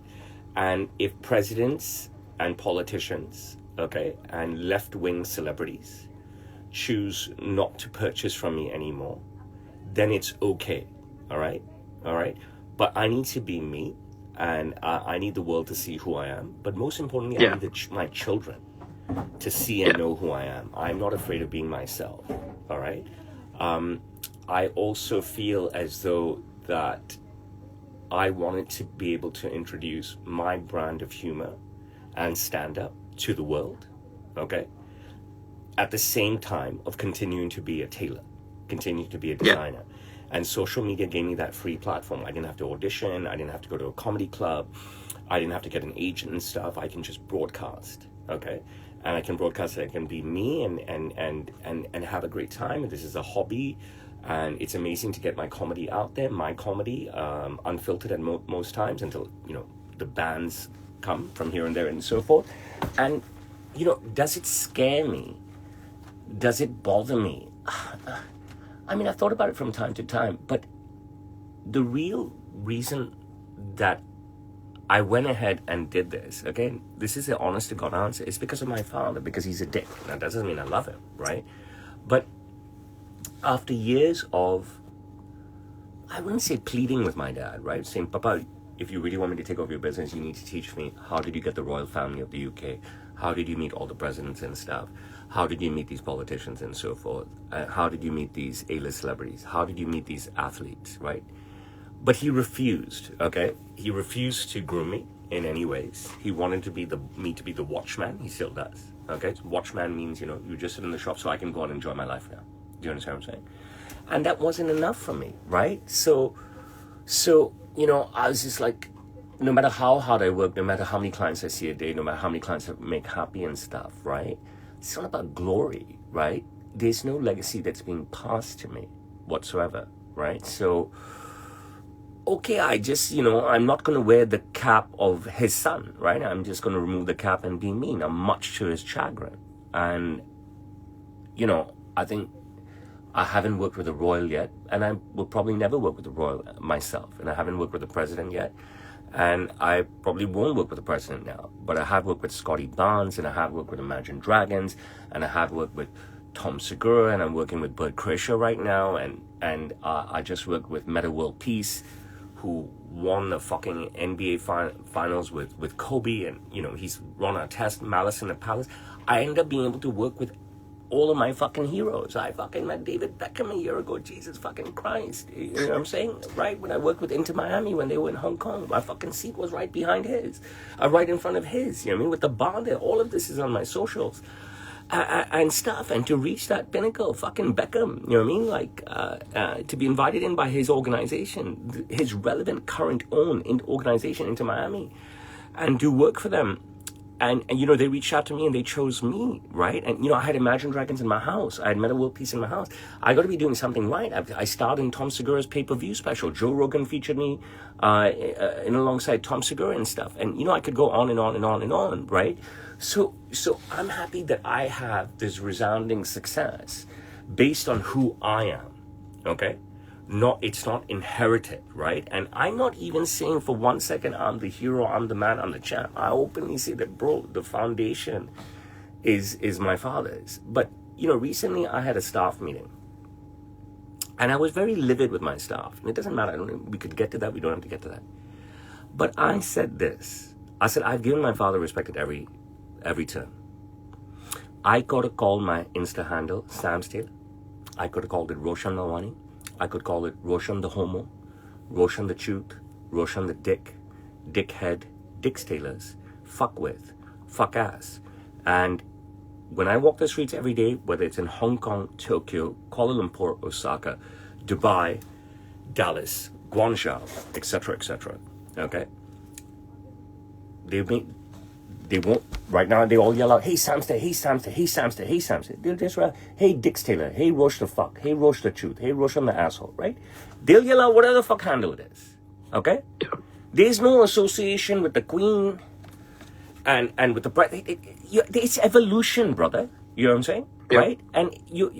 Speaker 1: And if presidents and politicians, okay, and left-wing celebrities choose not to purchase from me anymore, then it's okay. All right? All right? But I need to be me, and I need the world to see who I am. But most importantly, I need my children to see and know who I am. I'm not afraid of being myself. All right? I also feel as though that I wanted to be able to introduce my brand of humor and stand-up to the world, okay? At the same time of continuing to be a tailor, continuing to be a designer. And social media gave me that free platform. I didn't have to audition. I didn't have to go to a comedy club. I didn't have to get an agent and stuff. I can just broadcast, okay? And I can broadcast, I can be me and have a great time. And this is a hobby. And it's amazing to get my comedy out there, my comedy, unfiltered at most times until, the bans come from here and there and so forth. And, does it scare me? Does it bother me? I mean, I've thought about it from time to time, but the real reason that I went ahead and did this, again, this is the honest to God answer, is because of my father, because he's a dick. Now, that doesn't mean I love him, right? But after years of, I wouldn't say pleading with my dad, right? Saying, Papa, if you really want me to take over your business, you need to teach me, how did you get the royal family of the UK? How did you meet all the presidents and stuff? How did you meet these politicians and so forth? How did you meet these A-list celebrities? How did you meet these athletes, right? But he refused, okay? He refused to groom me in any ways. He wanted me to be the watchman. He still does, okay? So watchman means, you just sit in the shop so I can go out and enjoy my life now. Do you understand what I'm saying? And that wasn't enough for me, right? So, I was just like, no matter how hard I work, no matter how many clients I see a day, no matter how many clients I make happy and stuff, right? It's not about glory, right? There's no legacy that's being passed to me whatsoever, right? So, okay, I just, I'm not going to wear the cap of his son, right? I'm just going to remove the cap and be me, now, much to his chagrin. And, I think I haven't worked with a royal yet, and I will probably never work with a royal myself, and I haven't worked with the president yet, and I probably won't work with the president now, but I have worked with Scotty Barnes, and I have worked with Imagine Dragons, and I have worked with Tom Segura, and I'm working with Bert Kreischer right now, and I just worked with Meta World Peace, who won the fucking NBA finals with Kobe, and, he's run a test, Malice in the Palace. I ended up being able to work with all of my fucking heroes. I fucking met David Beckham a year ago. Jesus fucking Christ. You know what I'm saying? Right? When I worked with Inter Miami when they were in Hong Kong, my fucking seat was right behind his. Right in front of his. You know what I mean? With the bar there. All of this is on my socials. And stuff. And to reach that pinnacle, fucking Beckham, you know what I mean? To be invited in by his organization, his relevant current own organization, Inter Miami, and do work for them. And they reached out to me and they chose me, right? And, I had Imagine Dragons in my house. I had Meta World Peace in my house. I got to be doing something right. I starred in Tom Segura's pay-per-view special. Joe Rogan featured me in alongside Tom Segura and stuff. And, I could go on and on and on and on, right? So I'm happy that I have this resounding success based on who I am, okay? It's not inherited, right? And I'm not even saying for 1 second I'm the hero, I'm the man, I'm the champ. I openly say that, bro, the foundation is my father's. But, recently I had a staff meeting. And I was very livid with my staff. And it doesn't matter, we could get to that, we don't have to get to that. But I said this. I said, I've given my father respect at every turn. I could have called my Insta handle Sam Steele. I could have called it Roshan Malwani. I could call it Roshan the Homo, Roshan the Chute, Roshan the Dick, Dickhead, Dick's Tailors, fuck with, fuck ass. And when I walk the streets every day, whether it's in Hong Kong, Tokyo, Kuala Lumpur, Osaka, Dubai, Dallas, Guangzhou, etc., okay? They won't, right now they all yell out, hey Samster, hey Samster, hey Samster, hey Samster. They'll just yell, hey Dix Taylor, hey Roche the fuck, hey Roche the truth, hey Roche on the asshole, right? They'll yell out whatever the fuck handle it is, okay?
Speaker 2: Yeah.
Speaker 1: There's no association with the queen and with the bride. It's evolution, brother. You know what I'm saying?
Speaker 2: Yeah.
Speaker 1: Right? And you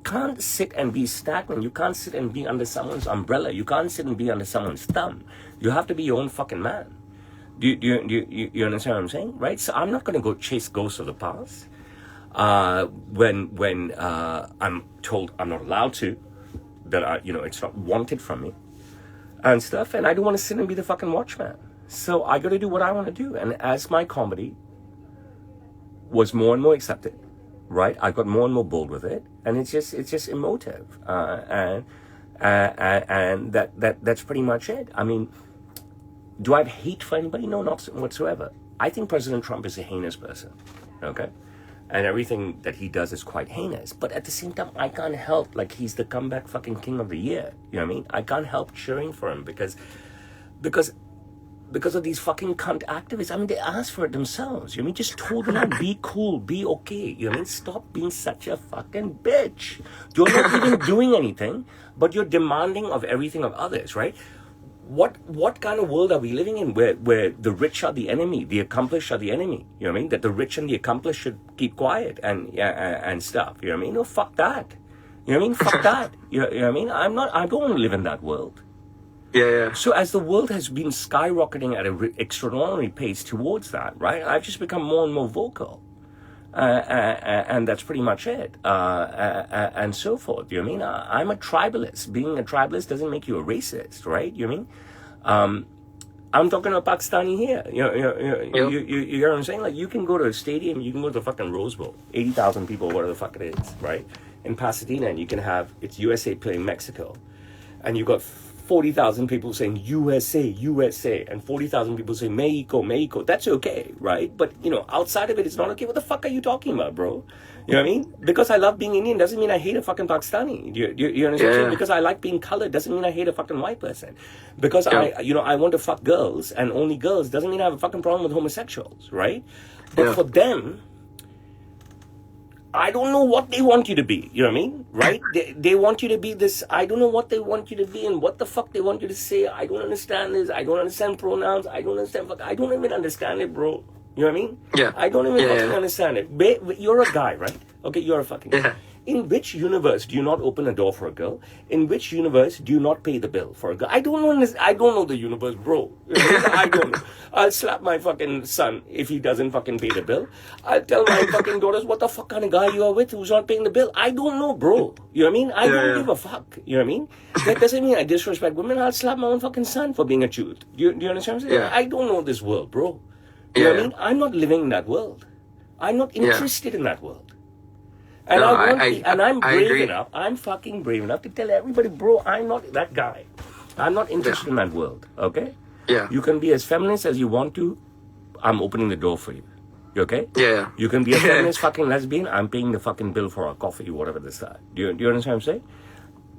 Speaker 1: can't sit and be stagnant. You can't sit and be under someone's umbrella. You can't sit and be under someone's thumb. You have to be your own fucking man. Do you understand what I'm saying? Right? So I'm not going to go chase ghosts of the past when I'm told I'm not allowed to, that it's not wanted from me and stuff, and I don't want to sit and be the fucking watchman. So I got to do what I want to do. And as my comedy was more and more accepted, right, I got more and more bold with it, and it's just emotive, and that's pretty much it. I mean, do I have hate for anybody? No, not whatsoever. I think President Trump is a heinous person, okay? And everything that he does is quite heinous. But at the same time, I can't help, like, he's the comeback fucking king of the year. You know what I mean? I can't help cheering for him because of these fucking cunt activists. I mean, they asked for it themselves. You know what I mean? Just told them, be cool, be okay. You know what I mean? Stop being such a fucking bitch. You're not even doing anything, but you're demanding of everything of others, right? What kind of world are we living in where the rich are the enemy, the accomplished are the enemy? You know what I mean? That the rich and the accomplished should keep quiet and stuff. You know what I mean? No, fuck that. You know what I mean? Fuck that. You know what I mean? I don't want to live in that world.
Speaker 2: Yeah.
Speaker 1: So as the world has been skyrocketing at an extraordinary pace towards that, right? I've just become more and more vocal. And that's pretty much it. And so forth. You know what I mean? I'm a tribalist. Being a tribalist doesn't make you a racist, right? You know what I mean? I'm talking about Pakistani here. You know what I'm saying? Like, you can go to a stadium, you can go to the fucking Rose Bowl, 80,000 people, whatever the fuck it is, right? In Pasadena, and you can have, it's USA playing Mexico. And you got 40,000 people saying USA, USA, and 40,000 people saying Mexico, Mexico. That's okay, right? But, outside of it, it's not okay. What the fuck are you talking about, bro? You know what I mean? Because I love being Indian doesn't mean I hate a fucking Pakistani. You understand what I'm saying? Because I like being colored doesn't mean I hate a fucking white person. Because I want to fuck girls and only girls doesn't mean I have a fucking problem with homosexuals, right? But for them, I don't know what they want you to be. You know what I mean? Right? They want you to be this. I don't know what they want you to be and what the fuck they want you to say. I don't understand this. I don't understand pronouns. I don't understand fuck. I don't even understand it, bro. You know what I mean?
Speaker 2: Yeah.
Speaker 1: I don't even fucking understand it. You're a guy, right? Okay, you're a fucking guy.
Speaker 2: Yeah.
Speaker 1: In which universe do you not open a door for a girl? In which universe do you not pay the bill for a girl? I don't know. I don't know the universe, bro. I don't know. I'll slap my fucking son if he doesn't fucking pay the bill. I'll tell my fucking daughters what the fuck kind of guy you are with who's not paying the bill. I don't know, bro. You know what I mean? I don't give a fuck. You know what I mean? That doesn't mean I disrespect women. I'll slap my own fucking son for being a Jew. Do you understand what I'm saying?
Speaker 2: Yeah.
Speaker 1: I don't know this world, bro. You know what I mean? I'm not living in that world. I'm not interested in that world. And I'm brave enough. I'm fucking brave enough to tell everybody, bro, I'm not that guy. I'm not interested in that world. Okay?
Speaker 2: Yeah.
Speaker 1: You can be as feminist as you want to. I'm opening the door for you. You okay?
Speaker 2: Yeah.
Speaker 1: You can be a feminist fucking lesbian. I'm paying the fucking bill for our coffee, whatever this is. Do you understand what I'm saying?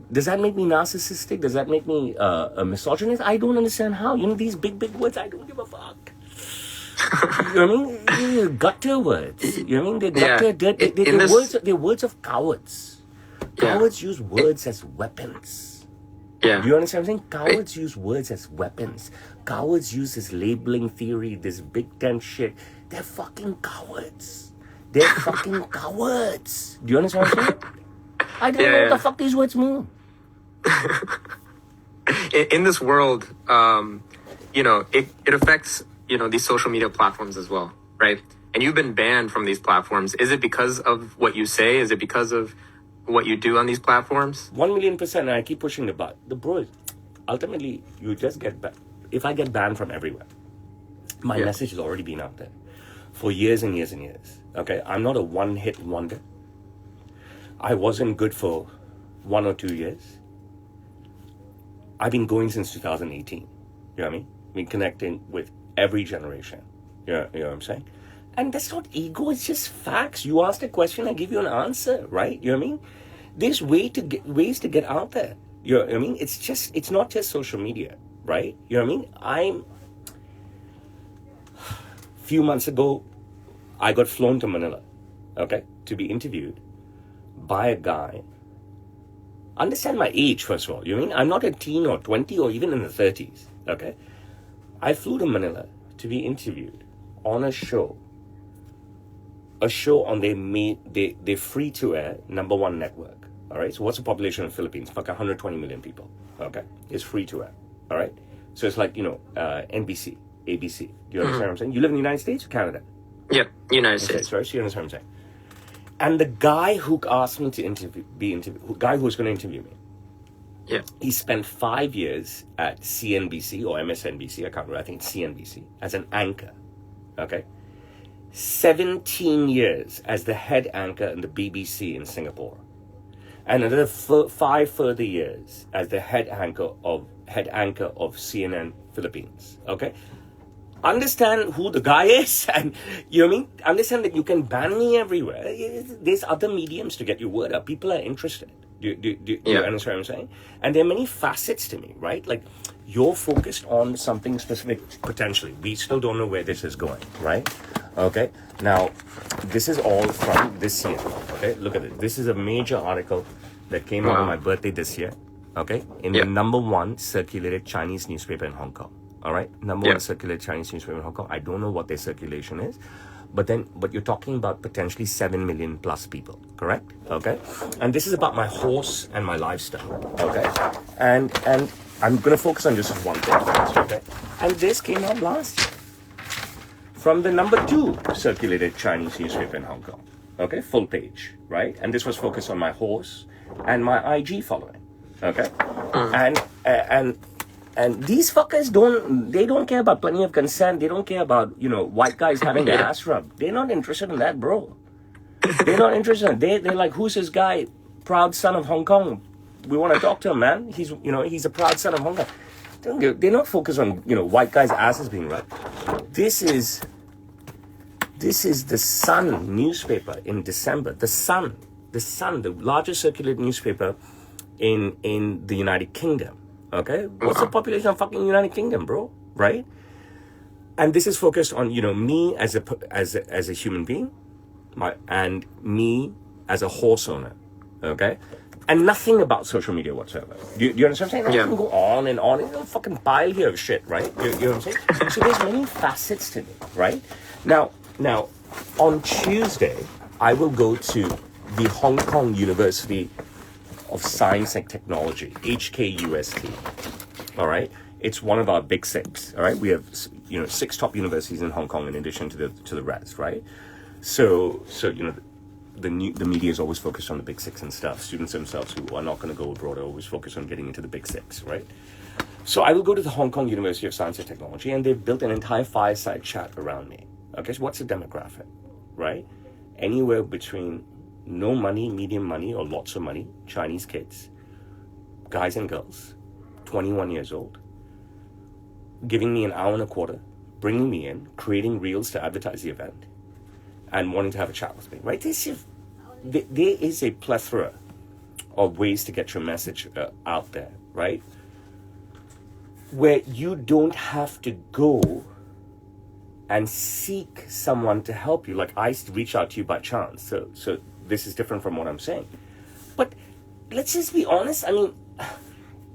Speaker 1: Does that make me narcissistic? Does that make me a misogynist? I don't understand how. These big words, I don't give a fuck. You know what I mean? They're gutter words. You know what I mean? They're gutter. They're words of cowards. Cowards use words as weapons.
Speaker 2: Yeah.
Speaker 1: Do you understand what I'm saying? Cowards use words as weapons. Cowards use this labeling theory, this Big Ten shit. They're fucking cowards. They're fucking cowards. Do you understand what I'm saying? I don't know what the fuck these words mean.
Speaker 2: In this world, it affects these social media platforms as well, right? And you've been banned from these platforms. Is it because of what you say? Is it because of what you do on these platforms?
Speaker 1: 1,000,000%, and I keep pushing the button. The bro, ultimately, you just get banned. If I get banned from everywhere, my message has already been out there for years and years and years. Okay, I'm not a one-hit wonder. I wasn't good for 1 or 2 years. I've been going since 2018. You know what I mean? I've been connecting with every generation. You know what I'm saying? And that's not ego, it's just facts. You asked a question, I give you an answer, right? You know what I mean? There's ways to get out there. You know what I mean? It's not just social media, right? You know what I mean? Few months ago, I got flown to Manila, okay, to be interviewed by a guy. Understand my age, first of all. You know what I mean? I'm not a teen or 20 or even in the 30s, okay? I flew to Manila to be interviewed on a show on their free-to-air #1 network, all right? So what's the population of the Philippines? Like 120 million people, okay? It's free-to-air, all right? So it's like, NBC, ABC. Do you understand what I'm saying? You live in the United States or Canada?
Speaker 2: Yeah, United States.
Speaker 1: Sorry, so you understand what I'm saying? And the guy who asked me to be interviewed, the guy who was going to interview me,
Speaker 2: Yeah.
Speaker 1: he spent 5 years at CNBC or MSNBC, I can't remember, I think it's CNBC, as an anchor, okay? 17 years as the head anchor in the BBC in Singapore. And another 5 further years as the head anchor of CNN Philippines, okay? Understand who the guy is, and you know what I mean? Understand that you can ban me everywhere. There's other mediums to get your word out. People are interested. Do you understand what I'm saying? And there are many facets to me, right? Like, you're focused on something specific, potentially. We still don't know where this is going, right? Okay? Now, this is all from this year, okay? Look at it. This is a major article that came out on my birthday this year, okay? In the #1 circulated Chinese newspaper in Hong Kong. All right, #1 circulated Chinese newspaper in Hong Kong. I don't know what their circulation is, but you're talking about potentially 7 million plus people, correct? Okay, and this is about my horse and my lifestyle. Okay, and I'm gonna focus on just one thing first. Okay, and this came out last year from the #2 circulated Chinese newspaper in Hong Kong. Okay, full page, right? And this was focused on my horse and my IG following. Okay, and these fuckers don't care about plenty of consent. They don't care about, white guys having their ass rubbed. They're not interested in that, bro. They're not interested in it. They're like, who's this guy? Proud son of Hong Kong. We want to talk to him, man. He's a proud son of Hong Kong. They're not focused on, white guys' asses being rubbed. This is the Sun newspaper in December. The Sun, the largest circulated newspaper in the United Kingdom. Okay, what's the population of fucking United Kingdom, bro? Right? And this is focused on me as a human being, and me as a horse owner. Okay, and nothing about social media whatsoever. Do you understand what I'm saying? I can go on and on. It's a fucking pile here of shit, right? You know what I'm saying? So there's many facets to me, right? Now, on Tuesday, I will go to the Hong Kong University of Science and Technology, HKUST. All right, it's one of our big 6. All right, we have 6 top universities in Hong Kong in addition to the rest, right? So the media is always focused on the big 6 and stuff. Students themselves who are not going to go abroad are always focused on getting into the big 6, right? So I will go to the Hong Kong University of Science and Technology, and they've built an entire fireside chat around me. Okay, so what's the demographic, right? Anywhere between no money, medium money, or lots of money, Chinese kids, guys and girls, 21 years old, giving me an hour and a quarter, bringing me in, creating reels to advertise the event, and wanting to have a chat with me, right? There is a plethora of ways to get your message out there, right? Where you don't have to go and seek someone to help you. Like, I reach out to you by chance, so this is different from what I'm saying. But let's just be honest. I mean,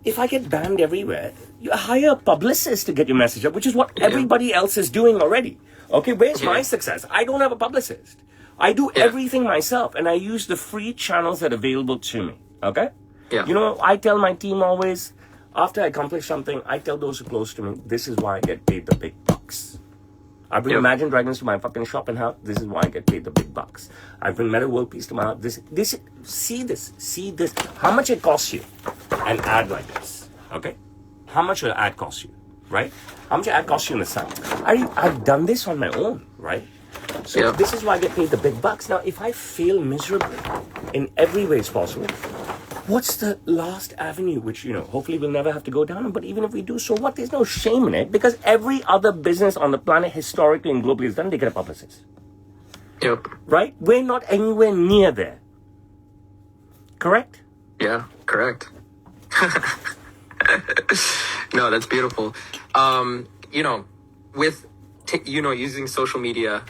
Speaker 1: if I get banned everywhere, you hire a publicist to get your message up, which is what everybody else is doing already. Okay, where's my success? I don't have a publicist. I do everything myself, and I use the free channels that are available to me. Okay?
Speaker 2: Yeah.
Speaker 1: I tell my team always, after I accomplish something, I tell those who are close to me, this is why I get paid the big bucks. I bring Imagine Dragons to my fucking shop and house. This is why I get paid the big bucks. I bring Meta World Peace to my house. See this. How much it costs you an ad like this? Okay, how much will an ad cost you? Right? How much an ad costs you in the sun? I've done this on my own, right? So this is why I get paid the big bucks. Now, if I fail miserably in every way possible, what's the last avenue, which, hopefully we'll never have to go down? But even if we do, so what? There's no shame in it, because every other business on the planet, historically and globally, is done. They get a publicist.
Speaker 2: Yep.
Speaker 1: Right? We're not anywhere near there. Correct?
Speaker 2: Yeah, correct. No, that's beautiful. You know, with using social media,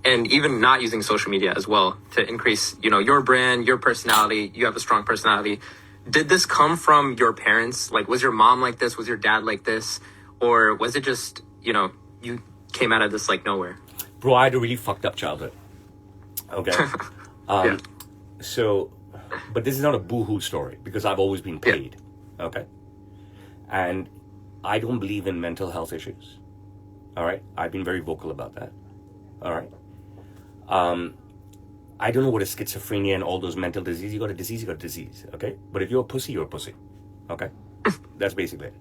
Speaker 2: and even not using social media as well to increase, your brand, your personality. You have a strong personality. Did this come from your parents? Like, was your mom like this? Was your dad like this? Or was it just, you came out of this like nowhere?
Speaker 1: Bro, I had a really fucked up childhood. Okay.
Speaker 2: Yeah.
Speaker 1: So, but this is not a boo-hoo story because I've always been paid. Yeah. Okay. And I don't believe in mental health issues. All right. I've been very vocal about that. All right. I don't know what is schizophrenia and all those mental diseases. You got a disease, you got a disease. Okay. But if you're a pussy, you're a pussy. Okay. That's basically it.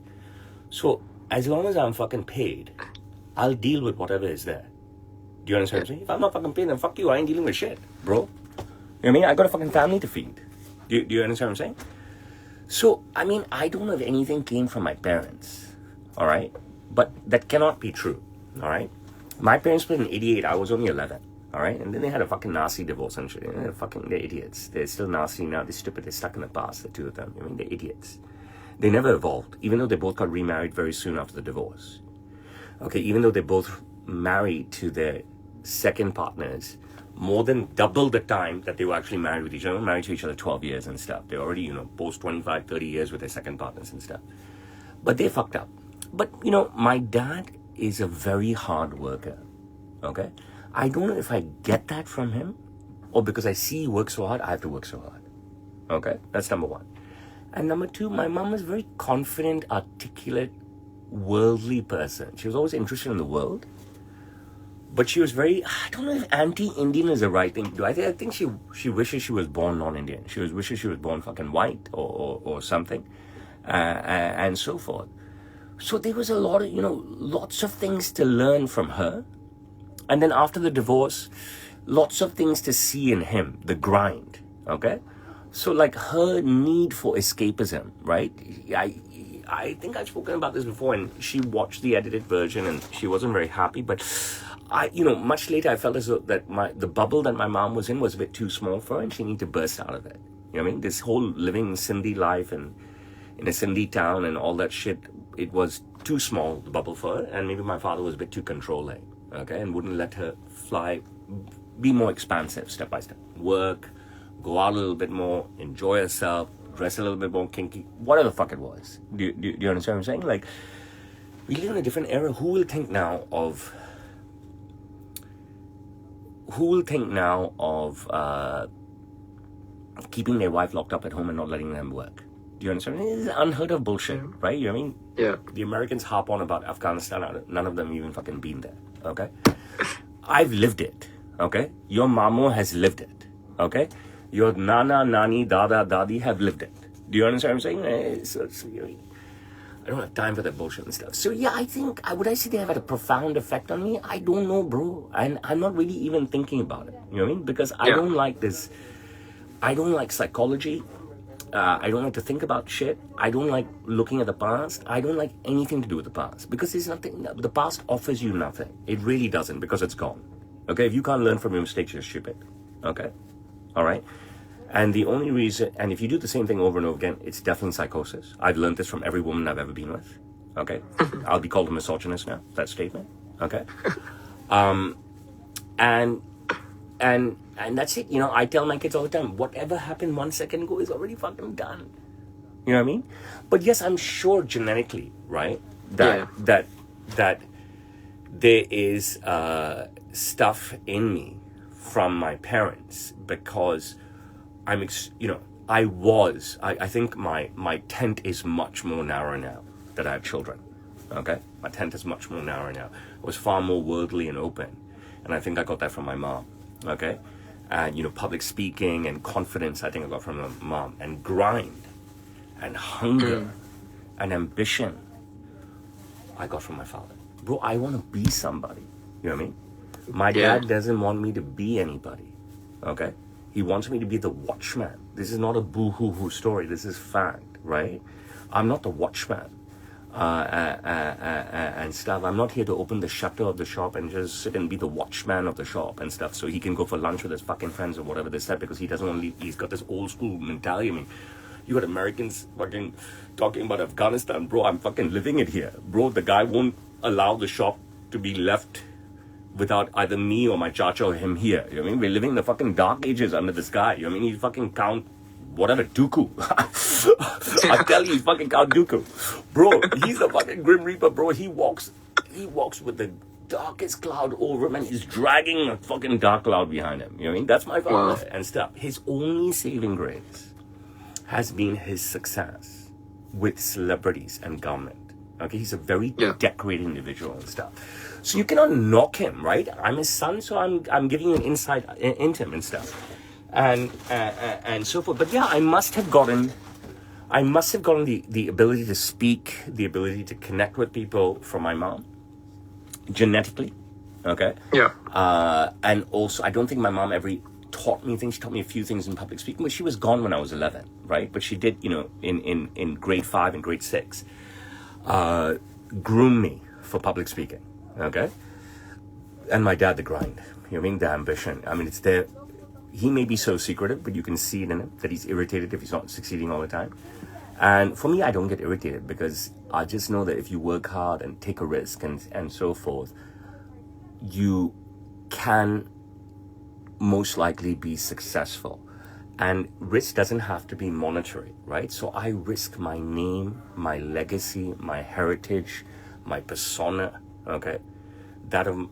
Speaker 1: So, as long as I'm fucking paid, I'll deal with whatever is there. Do you understand what I'm saying? If I'm not fucking paid, then fuck you. I ain't dealing with shit, bro. You know what I mean? I got a fucking family to feed. Do you understand what I'm saying? So, I mean, I don't know if anything came from my parents, all right? But that cannot be true, all right? My parents split in 88. I was only 11, all right? And then they had a fucking nasty divorce and shit. They're idiots. They're still nasty now. They're stupid. They're stuck in the past, the two of them. I mean, they're idiots. They never evolved, even though they both got remarried very soon after the divorce. Okay, even though they both married to their second partners more than double the time that they were actually married with each other, married to each other 12 years and stuff. They're already, post 25, 30 years with their second partners and stuff. But they fucked up. But, my dad is a very hard worker, okay? I don't know if I get that from him or because I see he works so hard, I have to work so hard, okay? That's number one. And number two, my mom was a very confident, articulate, worldly person. She was always interested in the world. But she was very, I don't know if anti-Indian is the right thing to do. I think she wishes she was born non-Indian. She wishes she was born fucking white or something. And so forth. So there was a lot of, lots of things to learn from her. And then after the divorce, lots of things to see in him, the grind, okay? So like her need for escapism, right? I think I've spoken about this before, and she watched the edited version and she wasn't very happy, but much later I felt as though that the bubble that my mom was in was a bit too small for her and she needed to burst out of it. You know what I mean? This whole living Sindhi life and in a Sindhi town and all that shit, it was too small, the bubble for her, and maybe my father was a bit too controlling, okay, and wouldn't let her fly, be more expansive step by step. Work, go out a little bit more, enjoy herself, dress a little bit more kinky, whatever the fuck it was. Do you understand what I'm saying? Like, we live in a different era. Who will think now of keeping their wife locked up at home and not letting them work? Do you understand? This is unheard of bullshit, right? You know what I mean?
Speaker 2: Yeah.
Speaker 1: The Americans harp on about Afghanistan. None of them even fucking been there, okay? I've lived it, okay? Your mamo has lived it, okay? Your nana, nani, dada, dadi have lived it. Do you understand what I'm saying? I don't have time for that bullshit and stuff. So yeah, I think, would I say they have had a profound effect on me? I don't know, bro. And I'm not really even thinking about it. You know what I mean? Because I don't like this. I don't like psychology. I don't like to think about shit. I don't like looking at the past. I don't like anything to do with the past. Because there's nothing, the past offers you nothing. It really doesn't, because it's gone. Okay? If you can't learn from your mistakes, you're stupid. Okay? All right? And the only reason, and if you do the same thing over and over again, it's definitely psychosis. I've learned this from every woman I've ever been with. Okay? I'll be called a misogynist now, that statement. Okay? And that's it. I tell my kids all the time, whatever happened 1 second ago is already fucking done. You know what I mean? But yes, I'm sure genetically, right? That there is stuff in me from my parents, because I think my tent is much more narrow now that I have children. Okay? My tent is much more narrow now. I was far more worldly and open. And I think I got that from my mom. Okay? And, public speaking and confidence, I think I got from my mom. And grind and hunger and ambition, I got from my father. Bro, I want to be somebody. You know what I mean? My dad doesn't want me to be anybody. Okay? He wants me to be the watchman. This is not a boo-hoo-hoo story. This is fact, right? I'm not the watchman and stuff. I'm not here to open the shutter of the shop and just sit and be the watchman of the shop and stuff so he can go for lunch with his fucking friends or whatever they said, because he doesn't want to leave. He's got this old school mentality. I mean, You got Americans fucking talking about Afghanistan, bro. I'm fucking living it here, bro. The guy won't allow the shop to be left without either me or my chacha or him here. You know what I mean? We're living in the fucking dark ages under this guy. You know what I mean? He fucking count whatever Dooku. I tell you, he's fucking Count Dooku, bro. He's the fucking Grim Reaper, bro. He walks with the darkest cloud over him, and he's dragging a fucking dark cloud behind him. You know what I mean? That's my father and stuff. His only saving grace has been his success with celebrities and government. Okay, he's a very decorated individual and stuff. So you cannot knock him, right? I'm his son, so I'm giving you an insight into him and stuff, and so forth. But yeah, I must have gotten the ability to speak, the ability to connect with people from my mom, genetically. Okay.
Speaker 2: Yeah.
Speaker 1: And also, I don't think my mom ever taught me things. She taught me a few things in public speaking, but she was gone when I was 11, right? But she did, in grade 5 and grade 6, groom me for public speaking. Okay. And my dad, the grind. You know what I mean? The ambition. I mean, it's there. He may be so secretive, but you can see it in him that he's irritated if he's not succeeding all the time. And for me, I don't get irritated because I just know that if you work hard and take a risk and so forth, you can most likely be successful. And risk doesn't have to be monetary, right? So I risk my name, my legacy, my heritage, my persona, okay? That of,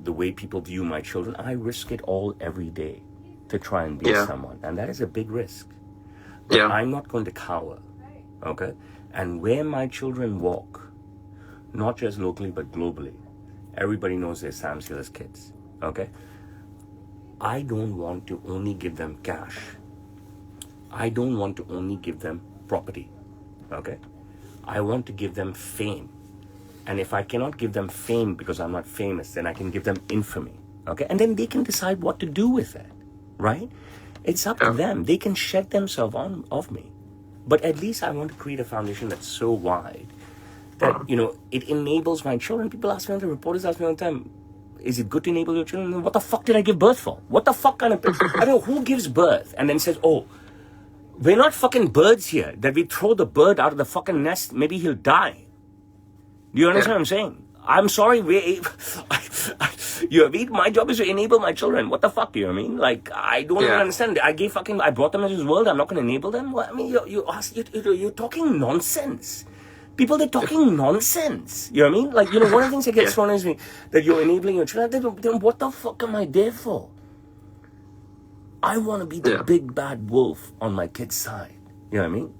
Speaker 1: the way people view my children, I risk it all every day to try and be someone. And that is a big risk. But I'm not going to cower, okay? And where my children walk, not just locally, but globally, everybody knows they're Sam Sealer's kids, okay? I don't want to only give them cash. I don't want to only give them property, okay? I want to give them fame. And if I cannot give them fame because I'm not famous, then I can give them infamy, okay? And then they can decide what to do with it, right? It's up to them. They can shed themselves off me. But at least I want to create a foundation that's so wide that, it enables my children. People ask me all the reporters ask me all the time, is it good to enable your children? What the fuck did I give birth for? What the fuck kind of... I don't know, who gives birth and then says, oh, we're not fucking birds here, that we throw the bird out of the fucking nest, maybe he'll die. Do you understand what I'm saying? I'm sorry, my job is to enable my children. What the fuck, do you know what I mean? Like, I don't even understand. I brought them into this world, I'm not going to enable them? Well, I mean, you're talking nonsense. People, they're talking nonsense. You know what I mean? Like, one of the things that gets thrown at me, that you're enabling your children, then what the fuck am I there for? I want to be the big bad wolf on my kid's side. You know what I mean?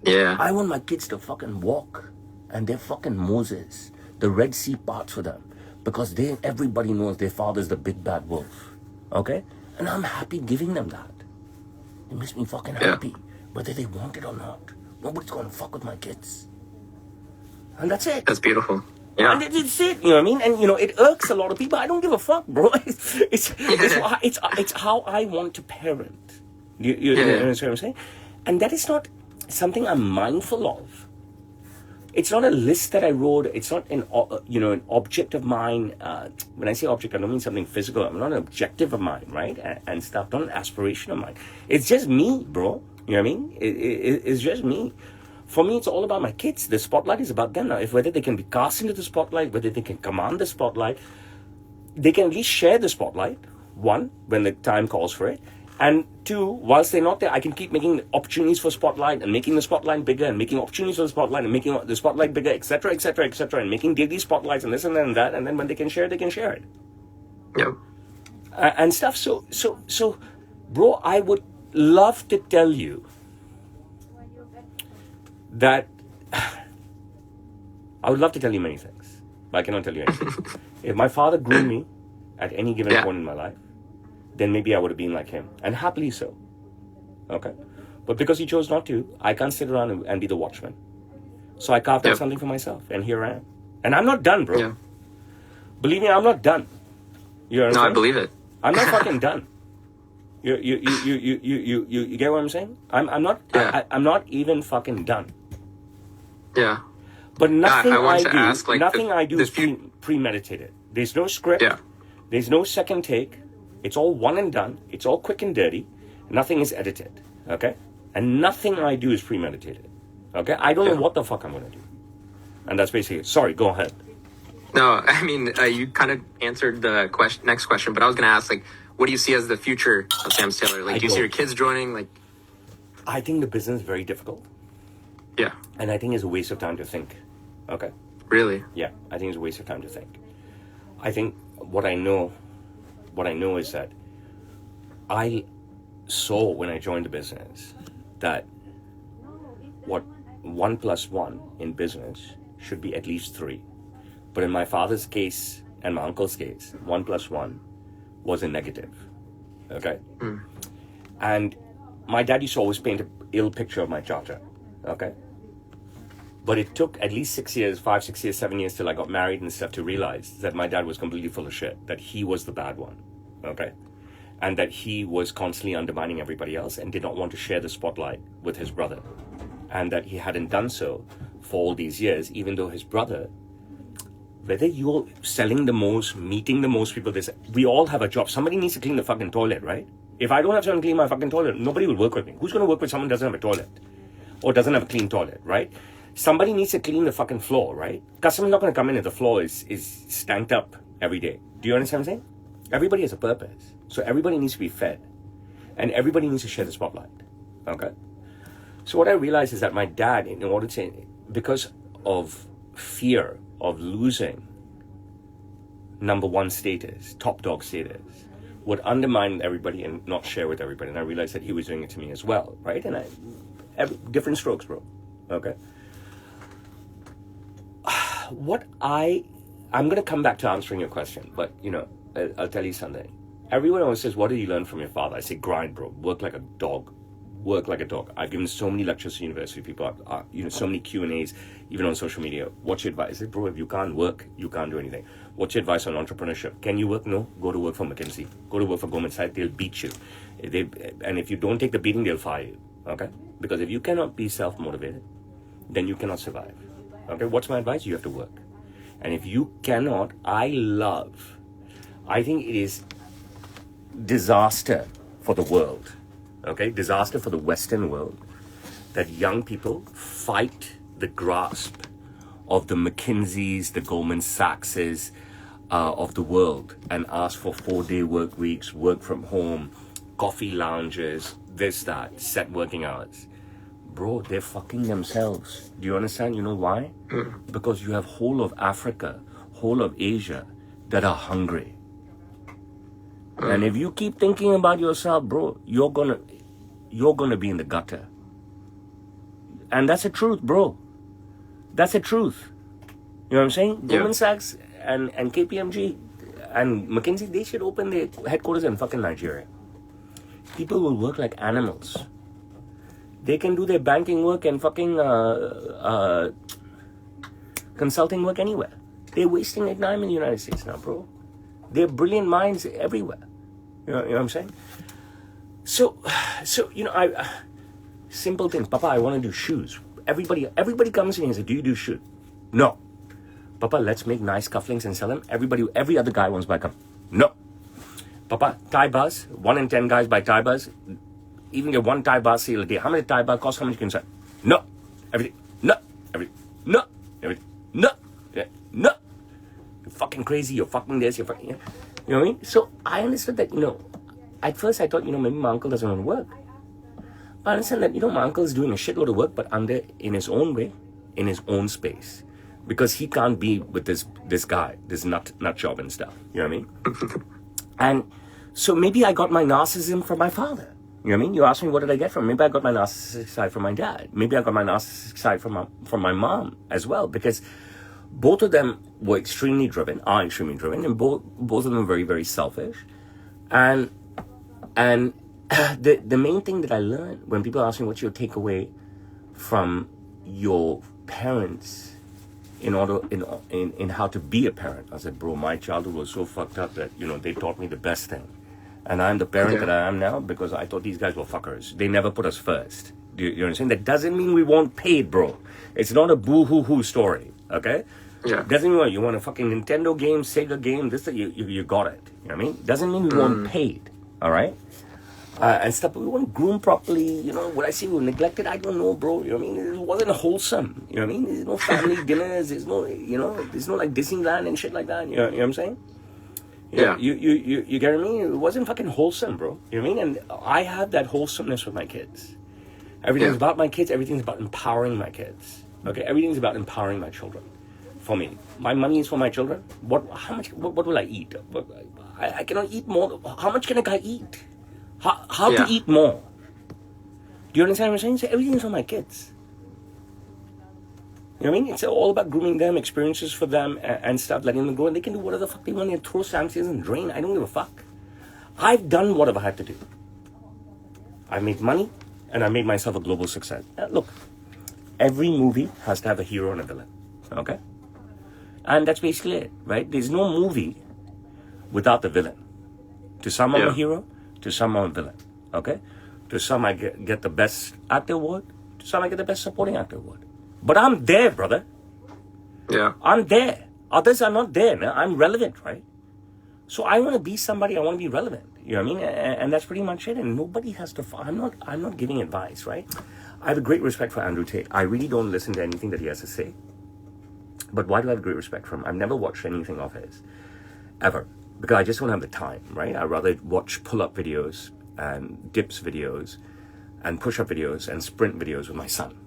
Speaker 2: Yeah.
Speaker 1: I want my kids to fucking walk. And they're fucking Moses. The Red Sea parts for them. Because everybody knows their father's the big bad wolf. Okay? And I'm happy giving them that. It makes me fucking happy. Whether they want it or not. Nobody's gonna fuck with my kids. And that's it.
Speaker 2: That's beautiful. Yeah.
Speaker 1: And it's it, you know what I mean? And, it irks a lot of people. I don't give a fuck, bro. It's how I want to parent. You understand what I'm saying? And that is not something I'm mindful of. It's not a list that I wrote. It's not an object of mine. When I say object, I don't mean something physical. I'm not an objective of mine, right? And stuff. Not an aspiration of mine. It's just me, bro. You know what I mean? It's just me. For me, it's all about my kids. The spotlight is about them now. Whether they can be cast into the spotlight, whether they can command the spotlight, they can at least share the spotlight. 1, when the time calls for it. And 2, whilst they're not there, I can keep making opportunities for spotlight and making the spotlight bigger and making opportunities for the spotlight and making the spotlight bigger, etc., etc., etc., and making daily spotlights and this and that and that. And then when they can share it, they can share it.
Speaker 2: Yep.
Speaker 1: And stuff. So, bro, I would love to tell you that I would love to tell you many things, but I cannot tell you anything. If my father grew me at any given point in my life, then maybe I would have been like him. And happily so. Okay? But because he chose not to, I can't sit around and be the watchman. So I carved out something for myself. And here I am. And I'm not done, bro. Yeah. Believe me, I'm not done. You understand?
Speaker 2: No, I believe it.
Speaker 1: I'm not fucking done. You get what I'm saying? I'm not I'm not even fucking done.
Speaker 2: Yeah.
Speaker 1: But nothing
Speaker 2: I
Speaker 1: do is premeditated. There's no script.
Speaker 2: Yeah.
Speaker 1: There's no second take. It's all one and done. It's all quick and dirty. Nothing is edited. Okay? And nothing I do is premeditated. Okay? I don't know what the fuck I'm going to do. And that's basically it. Sorry, go ahead.
Speaker 2: No, I mean, you kind of answered the next question, but I was going to ask, like, what do you see as the future of Sam's Tailor? Like, do you see your kids joining? Like,
Speaker 1: I think the business is very difficult.
Speaker 2: Yeah.
Speaker 1: And I think it's a waste of time to think. Okay?
Speaker 2: Really?
Speaker 1: Yeah, I think it's a waste of time to think. I think what I know is that I saw when I joined the business that what 1 + 1 in business should be at least 3. But in my father's case and my uncle's case, 1 + 1 was a negative. Okay? And my dad used to always paint an ill picture of my charter. Okay? But it took at least 6 years, 5, 6 years, 7 years till I got married and stuff to realize that my dad was completely full of shit, that he was the bad one. Okay? And that he was constantly undermining everybody else and did not want to share the spotlight with his brother. And that he hadn't done so for all these years, even though his brother, whether you're selling the most, meeting the most people, we all have a job. Somebody needs to clean the fucking toilet, right? If I don't have someone clean my fucking toilet, nobody will work with me. Who's going to work with someone who doesn't have a toilet? Or doesn't have a clean toilet, right? Somebody needs to clean the fucking floor, right? Customer's not going to come in if the floor is stanked up every day. Do you understand what I'm saying? Everybody has a purpose. So everybody needs to be fed. And everybody needs to share the spotlight. Okay? So what I realized is that my dad, in order to, because of fear of losing number 1 status, top dog status, would undermine everybody and not share with everybody. And I realized that he was doing it to me as well, right? And different strokes, bro. Okay? I'm going to come back to answering your question, but, I'll tell you something. Everyone always says, what did you learn from your father? I say, grind, bro. Work like a dog. Work like a dog. I've given so many lectures to university people, so many Q&As, even on social media. What's your advice? I say, bro, if you can't work, you can't do anything. What's your advice on entrepreneurship? Can you work? No. Go to work for McKinsey. Go to work for Goldman Sachs. They'll beat you. And if you don't take the beating, they'll fire you. Okay? Because if you cannot be self-motivated, then you cannot survive. Okay? What's my advice? You have to work. And if you cannot, I think it is disaster for the world. Okay? Disaster for the Western world that young people fight the grasp of the McKinseys, the Goldman Sachses of the world and ask for 4-day work weeks, work from home, coffee lounges, this, that, set working hours. Bro, they're fucking themselves. Do you understand? You know why? Because you have whole of Africa, whole of Asia that are hungry. And if you keep thinking about yourself, bro, you're gonna be in the gutter. And that's the truth, bro. That's the truth. You know what I'm saying?
Speaker 2: Yeah.
Speaker 1: Goldman Sachs and KPMG and McKinsey, they should open their headquarters in fucking Nigeria. People will work like animals. They can do their banking work and fucking consulting work anywhere. They're wasting their time in the United States now, bro. They're brilliant minds everywhere. You know what I'm saying? So simple things. Papa, I want to do shoes. Everybody comes to me and says, do you do shoes? No. Papa, let's make nice cufflinks and sell them. Every other guy wants to buy cuff. No. Papa, tie bars. 1 in 10 guys buy tie bars. Even get 1 tie bar sale a day. How many tie bar cost? How much you can sell? No. Everything. No. Everything. No. Everything. No. Yeah. No. You're fucking crazy. You're fucking this. You're fucking... Yeah. You know what I mean? So I understood that, at first I thought, maybe my uncle doesn't want to work. But I understand that, my uncle is doing a shitload of work, but in his own way, in his own space. Because he can't be with this guy, this nut job and stuff. You know what I mean? And so maybe I got my narcissism from my father. You know what I mean? You asked me what did I get from him. Maybe I got my narcissistic side from my dad. Maybe I got my narcissistic side from my mom as well. Because both of them were extremely driven, and both of them were very, very selfish. And the main thing that I learned when people ask me what's your takeaway from your parents in how to be a parent, I said, bro, my childhood was so fucked up that they taught me the best thing, and I'm the parent that I am now because I thought these guys were fuckers. They never put us first. Do you understand? That doesn't mean we won't pay it, bro. It's not a boo-hoo-hoo story. Okay?
Speaker 2: Yeah.
Speaker 1: Doesn't mean you want a fucking Nintendo game, Sega game, you got it. You know what I mean? Doesn't mean we won't pay it. All right? and stuff. But we weren't groomed properly. Would I say we were neglected? I don't know, bro. You know what I mean? It wasn't wholesome. You know what I mean? There's no family dinners. There's no, there's no like Disneyland and shit like that. You know what I'm saying?
Speaker 2: Yeah.
Speaker 1: You get what I mean? It wasn't fucking wholesome, bro. You know what I mean? And I have that wholesomeness with my kids. Everything's about my kids. Everything's about empowering my kids. Okay? Everything's about empowering my children. For me. My money is for my children. What will I eat? I cannot eat more. How much can a guy eat? How to eat more? Do you understand what I'm saying? So everything's for my kids. You know what I mean? It's all about grooming them, experiences for them, and stuff, letting them go, and they can do whatever the fuck they want and throw sanctions and drain. I don't give a fuck. I've done whatever I had to do. I made money, and I made myself a global success. Look, every movie has to have a hero and a villain. Okay? And that's basically it, right? There's no movie without the villain. To some, I'm a hero. To some, I'm a villain. Okay? To some, I get the best actor award. To some, I get the best supporting actor award. But I'm there, brother.
Speaker 2: Yeah.
Speaker 1: I'm there. Others are not there, man. I'm relevant, right? So I want to be somebody. I want to be relevant. You know what I mean? And that's pretty much it. And nobody has to. I'm not giving advice, right? I have a great respect for Andrew Tate. I really don't listen to anything that he has to say. But why do I have great respect for him? I've never watched anything of his, ever, because I just don't have the time, right? I'd rather watch pull-up videos and dips videos and push-up videos and sprint videos with my son.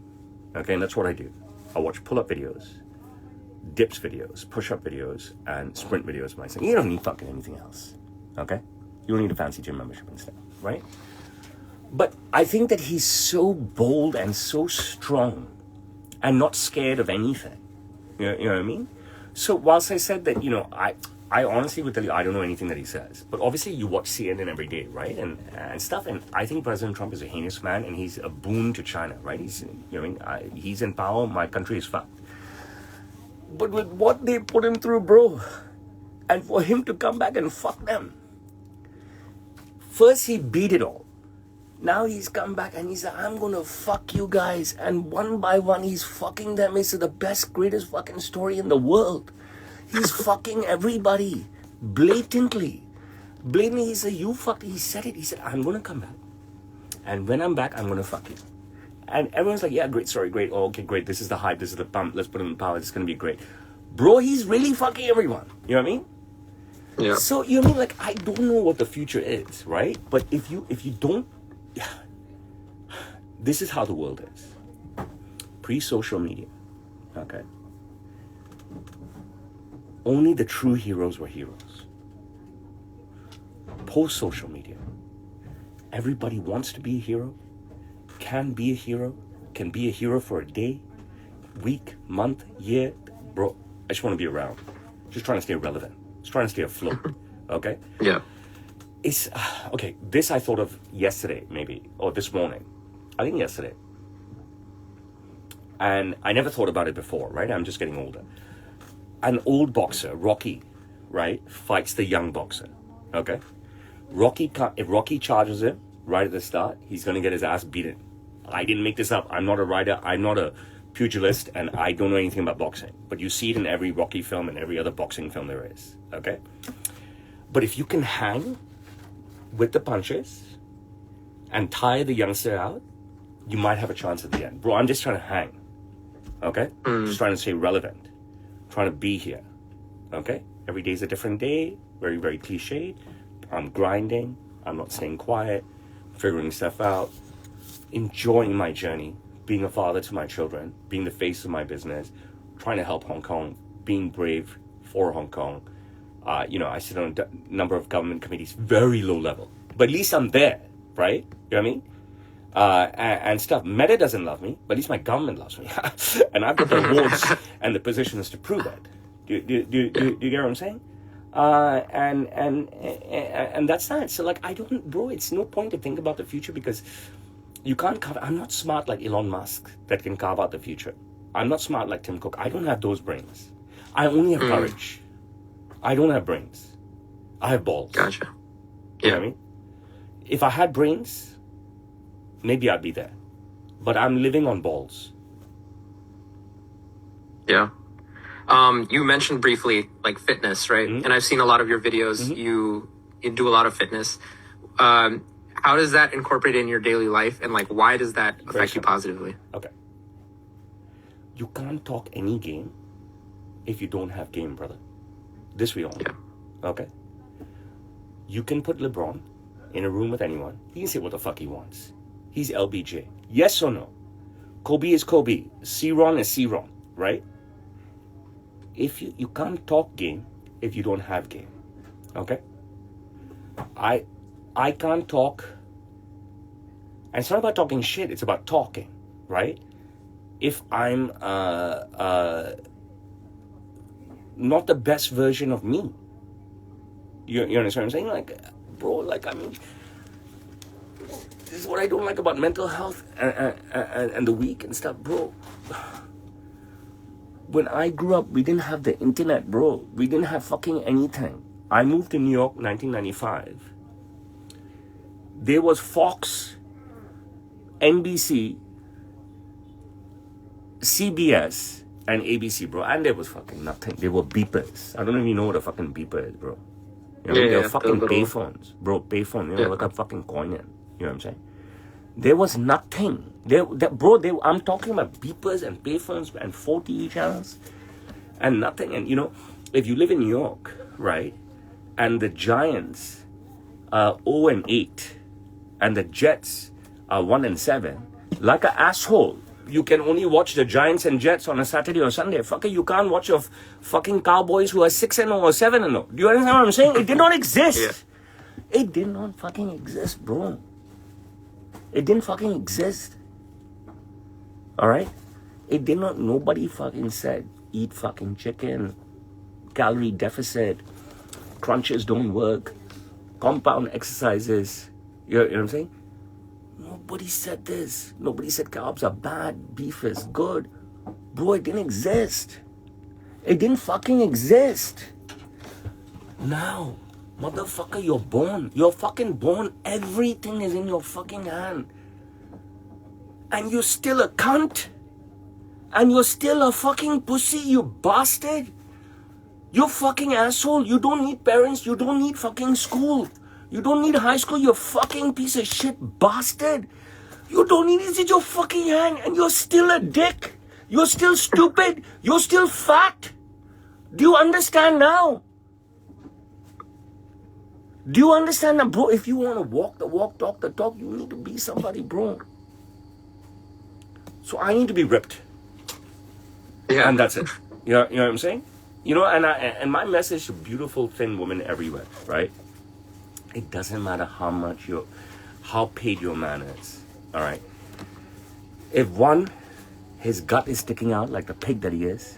Speaker 1: Okay, and that's what I do. I watch pull-up videos, dips videos, push-up videos, and sprint videos with my son. You don't need fucking anything else, okay? You don't need a fancy gym membership and stuff, right? But I think that he's so bold and so strong and not scared of anything. You know what I mean? So whilst I said that, I honestly would tell you I don't know anything that he says. But obviously you watch CNN every day, right? And stuff. And I think President Trump is a heinous man and he's a boon to China, right? He's in power. My country is fucked. But with what they put him through, bro, and for him to come back and fuck them. First he beat it all. Now he's come back and he's like, I'm gonna fuck you guys. And one by one, he's fucking them. It's the best, greatest fucking story in the world. He's fucking everybody. Blatantly. He said, you fucked. He said it. He said, I'm gonna come back. And when I'm back, I'm gonna fuck you. And everyone's like, yeah, great story, great. Oh, okay, great. This is the hype. This is the pump. Let's put him in power. It's gonna be great. Bro, he's really fucking everyone. You know what I mean?
Speaker 2: Yeah.
Speaker 1: So, you know what I mean? Like, I don't know what the future is, right? But if you don't, this is how the world is. Pre-social media, okay? Only the true heroes were heroes. Post-social media, everybody wants to be a hero, can be a hero, can be a hero for a day, week, month, year. Bro, I just want to be around. Just trying to stay relevant. Just trying to stay afloat, okay?
Speaker 2: Yeah.
Speaker 1: It's, okay, this I thought of yesterday, maybe, or this morning. I think yesterday. And I never thought about it before, right? I'm just getting older. An old boxer, Rocky, right, fights the young boxer, okay? If Rocky charges him right at the start, he's going to get his ass beaten. I didn't make this up. I'm not a writer. I'm not a pugilist, and I don't know anything about boxing. But you see it in every Rocky film and every other boxing film there is, okay? But if you can hang with the punches and tire the youngster out, you might have a chance at the end. Bro, I'm just trying to hang, okay? Just trying to stay relevant, trying to be here, okay? Every day's a different day, very, very cliched. I'm grinding, I'm not staying quiet, figuring stuff out, enjoying my journey, being a father to my children, being the face of my business, trying to help Hong Kong, being brave for Hong Kong. I sit on a number of government committees, very low level, but at least I'm there, right? You know what I mean? And stuff. Meta doesn't love me, but at least my government loves me. And I've got the awards and the positions to prove that. Do you get what I'm saying? And that's that. So like, bro, it's no point to think about the future because you can't I'm not smart like Elon Musk that can carve out the future. I'm not smart like Tim Cook. I don't have those brains. I only have courage. I don't have brains. I have balls.
Speaker 2: Gotcha.
Speaker 1: You know what I mean? If I had brains, maybe I'd be there. But I'm living on balls.
Speaker 2: Yeah. You mentioned briefly like fitness, right? And I've seen a lot of your videos. You do a lot of fitness. how does that incorporate in your daily life, and like why does that affect you positively?
Speaker 1: Okay. You can't talk any game if you don't have game, brother. This we all know.
Speaker 2: Yeah.
Speaker 1: Okay. You can put LeBron in a room with anyone. He can say what the fuck he wants. He's LBJ. Yes or no? Kobe is Kobe. C-Ron is C-Ron, right? If you can't talk game if you don't have game. Okay? I can't talk. And it's not about talking shit, it's about talking, right? If I'm not the best version of me. You understand what I'm saying? Like, bro, like, I mean, this is what I don't like about mental health and the weak and stuff, bro. When I grew up, we didn't have the internet, bro. We didn't have fucking anything. I moved to New York 1995. There was Fox, NBC, CBS, and ABC, bro. And there was fucking nothing. There were beepers. I don't even know what a fucking beeper is, bro. You know, they were fucking payphones, bro. Payphone, you know, like a fucking coin in. You know what I'm saying? There was nothing. I'm talking about beepers and payphones and 40 channels and nothing. And, you know, if you live in New York, right, and the Giants are 0-8 and the Jets are 1-7, like an asshole, you can only watch the Giants and Jets on a Saturday or Sunday. Fucker, you can't watch your fucking Cowboys who are 6-0 or 7-0. Do you understand what I'm saying? It did not exist. Yeah. It did not fucking exist, bro. It didn't fucking exist. Alright? It did not, nobody fucking said, eat fucking chicken, calorie deficit, crunches don't work, compound exercises. You know what I'm saying? Nobody said this. Nobody said carbs are bad, beef is good. Bro, it didn't exist. It didn't fucking exist. Now, motherfucker, you're born. You're fucking born. Everything is in your fucking hand. And you're still a cunt. And you're still a fucking pussy, you bastard. You fucking asshole. You don't need parents. You don't need fucking school. You don't need high school, you fucking piece of shit bastard. You don't need it in your fucking hand and you're still a dick. You're still stupid. You're still fat. Do you understand now? Do you understand now, bro? If you want to walk the walk, talk the talk, you need to be somebody, bro. So I need to be ripped. Yeah. And that's it. You know what I'm saying? You know, and my message to beautiful, thin women everywhere, right? It doesn't matter how paid your man is, all right? If one, his gut is sticking out like the pig that he is,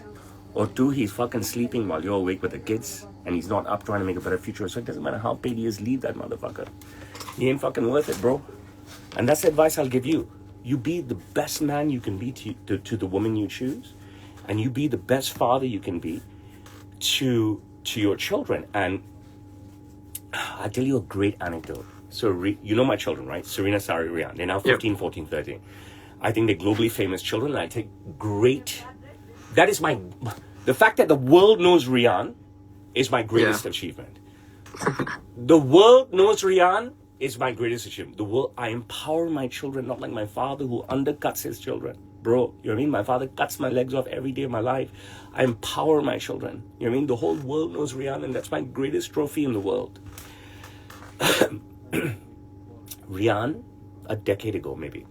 Speaker 1: or two, he's fucking sleeping while you're awake with the kids, and he's not up trying to make a better future, so it doesn't matter how paid he is, leave that motherfucker. He ain't fucking worth it, bro. And that's the advice I'll give you. You be the best man you can be to the woman you choose, and you be the best father you can be to your children. And I'll tell you a great anecdote. So, you know my children, right? Serena, Sari, Rian. They're now 15, 14, 13. I think they're globally famous children. And I take that is the fact that the world knows Rian is my greatest achievement. The world knows Rian is my greatest achievement. I empower my children, not like my father who undercuts his children. Bro, you know what I mean? My father cuts my legs off every day of my life. I empower my children. You know what I mean? The whole world knows Rian, and that's my greatest trophy in the world. Rian, a decade ago, maybe.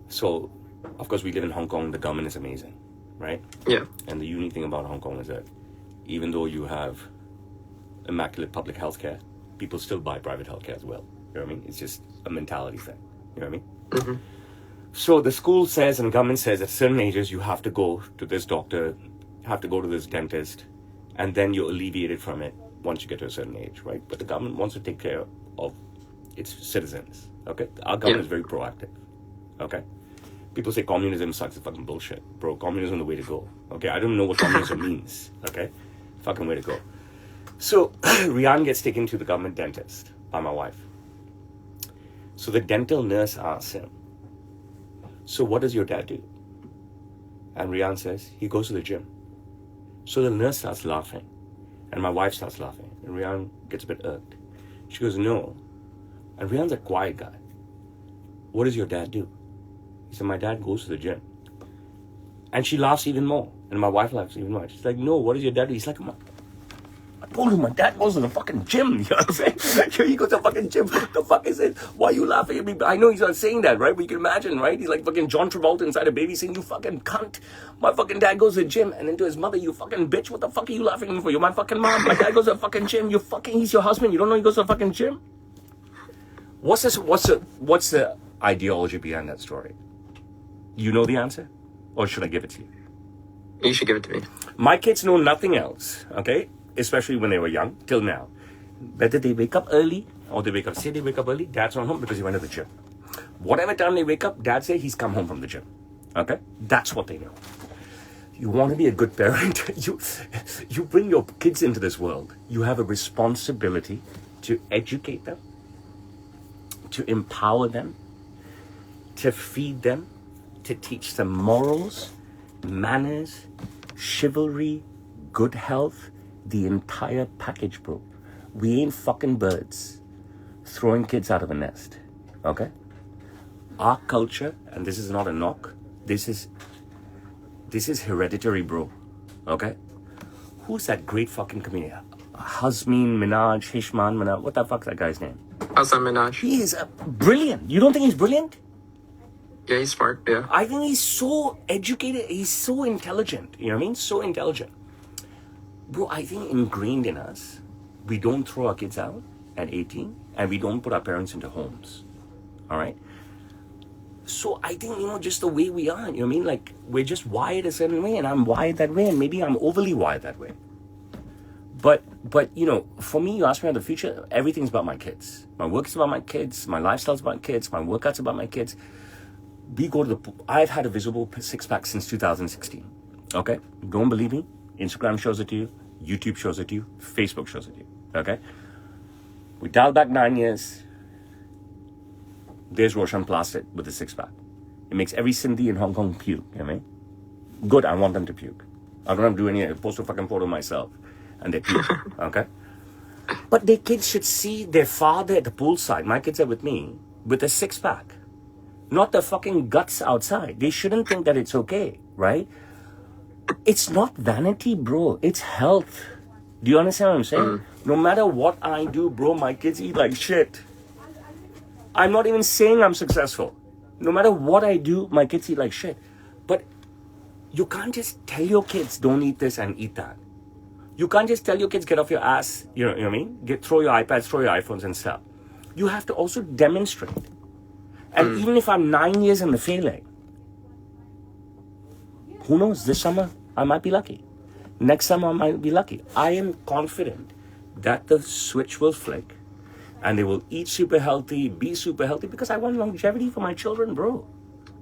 Speaker 1: So, of course, we live in Hong Kong. The government is amazing, right?
Speaker 2: Yeah.
Speaker 1: And the unique thing about Hong Kong is that even though you have immaculate public health care, people still buy private health care as well. You know what I mean? It's just a mentality thing. You know what I mean?
Speaker 2: Mm-hmm.
Speaker 1: So the school says and the government says at certain ages you have to go to this doctor, have to go to this dentist, and then you're alleviated from it once you get to a certain age, right? But the government wants to take care of its citizens, okay? Our government is very proactive, okay? People say communism sucks. It's fucking bullshit. Bro, communism is the way to go, okay? I don't know what communism means, okay? Fucking way to go. So Rian gets taken to the government dentist by my wife. So the dental nurse asks him, so what does your dad do? And Rian says, he goes to the gym. So the nurse starts laughing. And my wife starts laughing. And Rian gets a bit irked. She goes, no, And Rihan's a quiet guy. What does your dad do? He said, my dad goes to the gym. And she laughs even more. And my wife laughs even more. She's like, no, what does your dad do? He's like, I told you my dad goes to the fucking gym. You know what I'm saying? He goes to the fucking gym. The fuck is it? Why are you laughing at me? I know he's not saying that, right? But you can imagine, right? He's like fucking John Travolta inside a baby saying, you fucking cunt. My fucking dad goes to the gym. And then to his mother, you fucking bitch. What the fuck are you laughing at me for? You're my fucking mom. My dad goes to the fucking gym. He's your husband. You don't know he goes to the fucking gym? What's the ideology behind that story? You know the answer? Or should I give it to you?
Speaker 2: You should give it to me.
Speaker 1: My kids know nothing else, okay? Especially when they were young, till now. Whether they wake up early or they wake up early, dad's not home because he went to the gym. Whatever time they wake up, dad say he's come home from the gym. Okay? That's what they know. You want to be a good parent, you bring your kids into this world. You have a responsibility to educate them, to empower them, to feed them, to teach them morals, manners, chivalry, good health, the entire package, bro. We ain't fucking birds throwing kids out of a nest, okay? Our culture, and this is not a knock, this is hereditary, bro, okay? Who's that great fucking comedian? Hasmin Minaj, Hishman Minaj, what the fuck's that guy's name?
Speaker 2: Hasan Minaj.
Speaker 1: He is brilliant. You don't think he's brilliant?
Speaker 2: Yeah, he's smart, yeah.
Speaker 1: I think he's so educated, he's so intelligent, you know what I mean? So intelligent. Bro, I think ingrained in us, we don't throw our kids out at 18 and we don't put our parents into homes, all right? So I think, just the way we are, you know what I mean? Like, we're just wired a certain way and I'm wired that way and maybe I'm overly wired that way. But for me, you ask me about the future, everything's about my kids. My work is about my kids, my lifestyle's about my kids, my workout's about my kids. We go to the pool. I've had a visible six-pack since 2016, okay? Don't believe me? Instagram shows it to you, YouTube shows it to you, Facebook shows it to you, okay? We dial back 9 years, there's Roshan Placid with the six-pack. It makes every Sindhi in Hong Kong puke, you know what I mean? Good, I want them to puke. I don't have to do anything, I post a fucking photo myself, and they puke, okay? But their kids should see their father at the poolside, my kids are with me, with a six-pack. Not the fucking guts outside. They shouldn't think that it's okay, right? It's not vanity, bro. It's health. Do you understand what I'm saying? No matter what I do, bro, my kids eat like shit. I'm not even saying I'm successful. No matter what I do, my kids eat like shit. But you can't just tell your kids, don't eat this and eat that. You can't just tell your kids, get off your ass, you know what I mean? Throw your iPads, throw your iPhones and stuff. You have to also demonstrate. And even if I'm 9 years in the failing, who knows, this summer I might be lucky. Next summer I might be lucky. I am confident that the switch will flick and they will eat super healthy, be super healthy because I want longevity for my children, bro.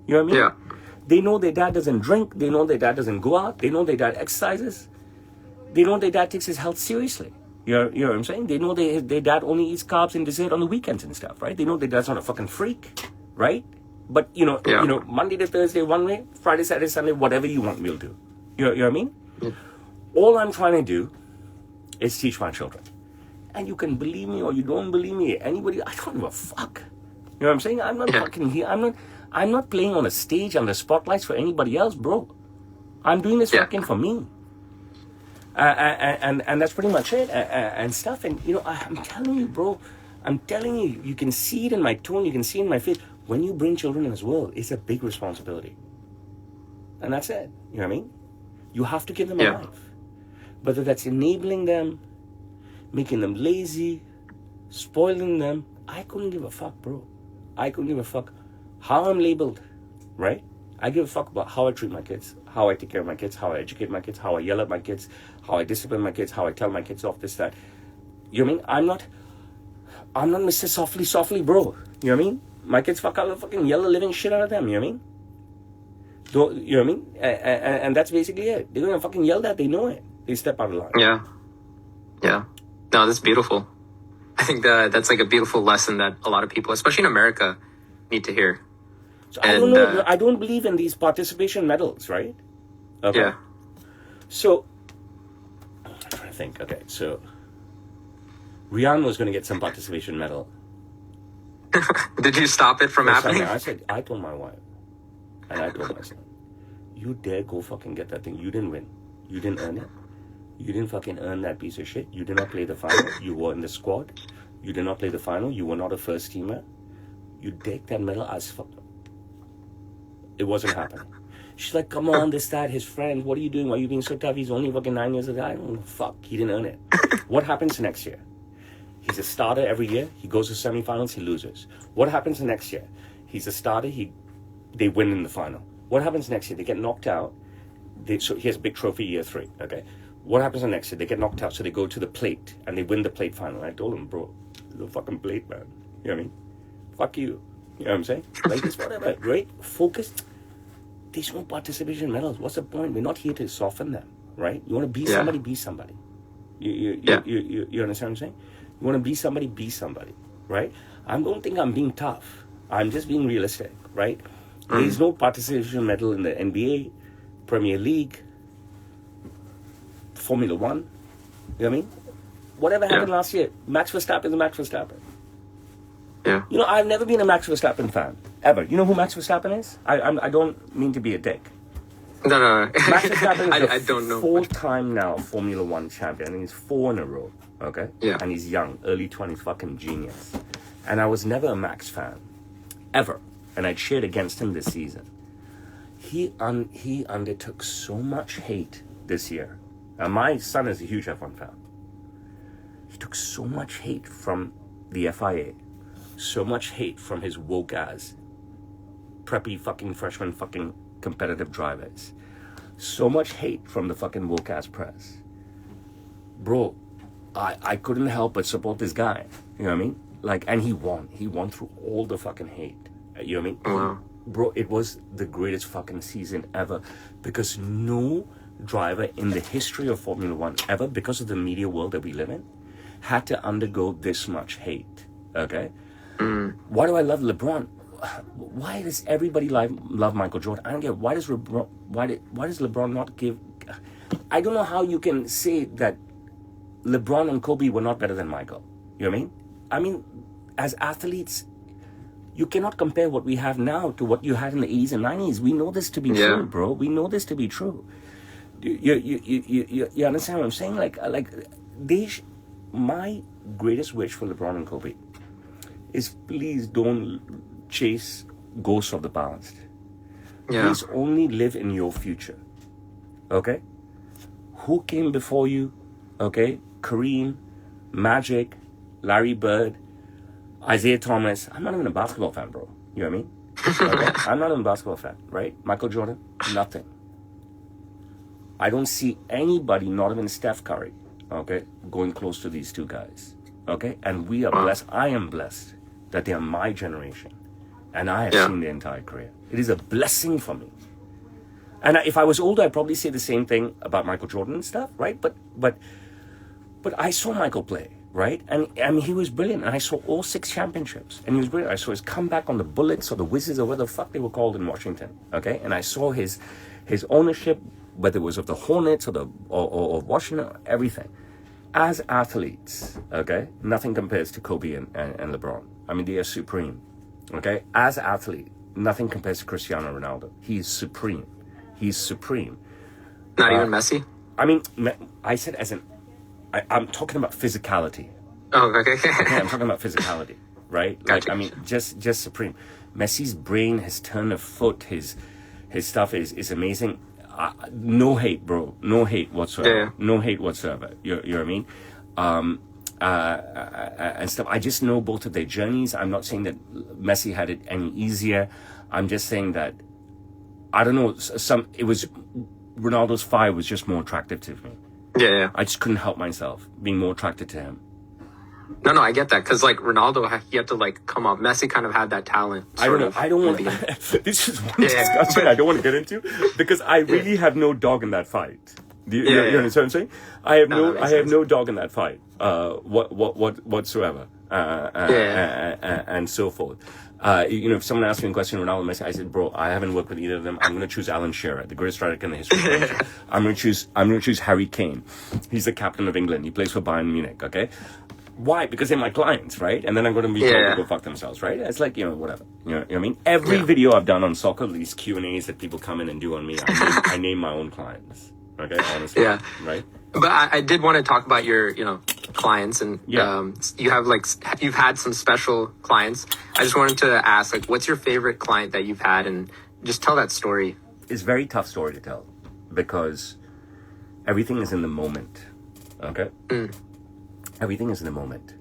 Speaker 1: You know what I mean?
Speaker 2: Yeah.
Speaker 1: They know their dad doesn't drink. They know their dad doesn't go out. They know their dad exercises. They know their dad takes his health seriously. You know what I'm saying? They know their dad only eats carbs and dessert on the weekends and stuff, right? They know their dad's not a fucking freak. Right? But, Monday to Thursday one way, Friday, Saturday, Sunday, whatever you want, we'll do. You know what I mean? Yeah. All I'm trying to do is teach my children. And you can believe me or you don't believe me. Anybody, I don't give a fuck. You know what I'm saying? I'm not fucking here. I'm not playing on a stage under spotlights for anybody else, bro. I'm doing this fucking for me. And that's pretty much it. And stuff. And, I'm telling you, bro. I'm telling you, you can see it in my tone. You can see it in my face. When you bring children in this world, it's a big responsibility. And that's it. You know what I mean? You have to give them a life. Whether that's enabling them, making them lazy, spoiling them, I couldn't give a fuck, bro. I couldn't give a fuck how I'm labeled, right? I give a fuck about how I treat my kids, how I take care of my kids, how I educate my kids, how I yell at my kids, how I discipline my kids, how I tell my kids off, this, that. You know what I mean? I'm not Mr. Softly, bro. You know what I mean? My kids fucking yell the living shit out of them, you know what I mean? You know what I mean? And that's basically it. They're gonna fucking yell that, they know it. They step out of line.
Speaker 2: Yeah. Yeah. No, that's beautiful. I think that's like a beautiful lesson that a lot of people, especially in America, need to hear.
Speaker 1: So I don't know. I don't believe in these participation medals, right? Okay.
Speaker 2: Yeah.
Speaker 1: So, I'm trying to think. Okay, so Rihanna was going to get some participation medal.
Speaker 2: Did you stop it from happening?
Speaker 1: I told my wife, and I told my son, you dare go fucking get that thing. You didn't win. You didn't earn it. You didn't fucking earn that piece of shit. You did not play the final. You were in the squad. You did not play the final. You were not a first teamer. You take that medal as fuck. It wasn't happening. She's like, come on, this, that, his friend. What are you doing? Why are you being so tough? He's only fucking 9 years old. I don't know. Fuck. He didn't earn it. What happens next year? He's a starter every year. He goes to semifinals. He loses. What happens the next year? He's a starter. They win in the final. What happens next year? They get knocked out. So he has a big trophy year 3. Okay. What happens the next year? They get knocked out. So they go to the plate and they win the plate final. I told him, bro, the fucking plate, man. You know what I mean? Fuck you. You know what I'm saying? Like, it's whatever. Right? Focus. There's no participation medals. What's the point? We're not here to soften them. Right? You want to be somebody, be somebody. You understand what I'm saying? You want to be somebody, right? I don't think I'm being tough. I'm just being realistic, right? There's no participation medal in the NBA, Premier League, Formula 1. You know what I mean? Whatever happened last year, Max Verstappen is Max Verstappen.
Speaker 2: Yeah.
Speaker 1: You know, I've never been a Max Verstappen fan, ever. You know who Max Verstappen is? I don't mean to be a dick.
Speaker 2: No.
Speaker 1: Max Verstappen is
Speaker 2: I don't know.
Speaker 1: 4-time now Formula 1 champion. I think he's 4 in a row. Okay?
Speaker 2: Yeah.
Speaker 1: And he's young, early 20s, fucking genius. And I was never a Max fan. Ever. And I cheered against him this season. He undertook so much hate this year. And my son is a huge F1 fan. He took so much hate from the FIA. So much hate from his woke ass, preppy fucking freshman fucking competitive drivers. So much hate from the fucking woke ass press. Bro, I couldn't help but support this guy. You know what I mean? Like, and he won. He won through all the fucking hate. You know what I mean?
Speaker 2: Wow.
Speaker 1: Bro, it was the greatest fucking season ever. Because no driver in the history of Formula 1 ever, because of the media world that we live in, had to undergo this much hate. Okay? Why do I love LeBron? Why does everybody love Michael Jordan? I don't get why does LeBron not give... I don't know how you can say that LeBron and Kobe were not better than Michael. You know what I mean? I mean, as athletes, you cannot compare what we have now to what you had in the 80s and 90s. We know this to be true, bro. We know this to be true. You understand what I'm saying? My greatest wish for LeBron and Kobe is please don't chase ghosts of the past.
Speaker 2: Yeah.
Speaker 1: Please only live in your future. Okay? Who came before you? Okay? Kareem, Magic, Larry Bird, Isaiah Thomas. I'm not even a basketball fan, bro. You know what I mean? Okay? I'm not even a basketball fan, right? Michael Jordan, nothing. I don't see anybody, not even Steph Curry, okay, going close to these two guys. Okay? And we are blessed. I am blessed that they are my generation. And I have seen their entire career. It is a blessing for me. And if I was older, I'd probably say the same thing about Michael Jordan and stuff, right? But I saw Michael play, right? And I mean, he was brilliant. And I saw all 6 championships. And he was brilliant. I saw his comeback on the Bullets or the Wizards or whatever the fuck they were called in Washington, okay? And I saw his ownership, whether it was of the Hornets or Washington, everything. As athletes, okay, nothing compares to Kobe and LeBron. I mean, they are supreme, okay? As athlete, nothing compares to Cristiano Ronaldo. He is supreme. He's supreme.
Speaker 2: Not even Messi?
Speaker 1: I mean, I said I'm talking about physicality.
Speaker 2: Oh, okay.
Speaker 1: Okay, I'm talking about physicality, right?
Speaker 2: Gotcha.
Speaker 1: Like, I mean, just supreme. Messi's brain, his turn of foot, his stuff is amazing. No hate, bro. No hate whatsoever.
Speaker 2: Yeah.
Speaker 1: No hate whatsoever. You know what I mean? And stuff. I just know both of their journeys. I'm not saying that Messi had it any easier. I'm just saying that, I don't know, Ronaldo's fire was just more attractive to me.
Speaker 2: Yeah.
Speaker 1: I just couldn't help myself being more attracted to him.
Speaker 2: No, I get that. Because, like, Ronaldo, he had to, like, come up. Messi kind of had that talent.
Speaker 1: I don't want to... This is one discussion I don't want to get into, because I really have no dog in that fight. You understand what I'm saying? I have no dog in that fight, whatsoever, and so forth. If someone asked me a question, Ronaldo, Messi, I said, bro, I haven't worked with either of them. I'm going to choose Alan Shearer, the greatest striker in the history of the I'm going to choose Harry Kane. He's the captain of England. He plays for Bayern Munich. Okay, Why? Because they're my clients, right? And then I'm going to be told to go fuck themselves, right? It's like, whatever. You know what I mean? Every video I've done on soccer, these Q&As that people come in and do on me, I name my own clients. Okay, honestly.
Speaker 2: Yeah.
Speaker 1: Right?
Speaker 2: But I did want to talk about your, clients, and you've had some special clients. I just wanted to ask, like, what's your favorite client that you've had, and just tell that story.
Speaker 1: It's a very tough story to tell because everything is in the moment. Okay? Everything is in the moment.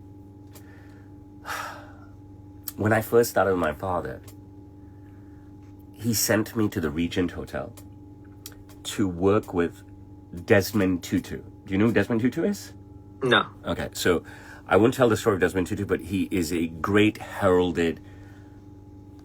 Speaker 1: When I first started with my father, he sent me to the Regent Hotel to work with Desmond Tutu. Do you know who Desmond Tutu is?
Speaker 2: No.
Speaker 1: Okay, so I won't tell the story of Desmond Tutu, but he is a great heralded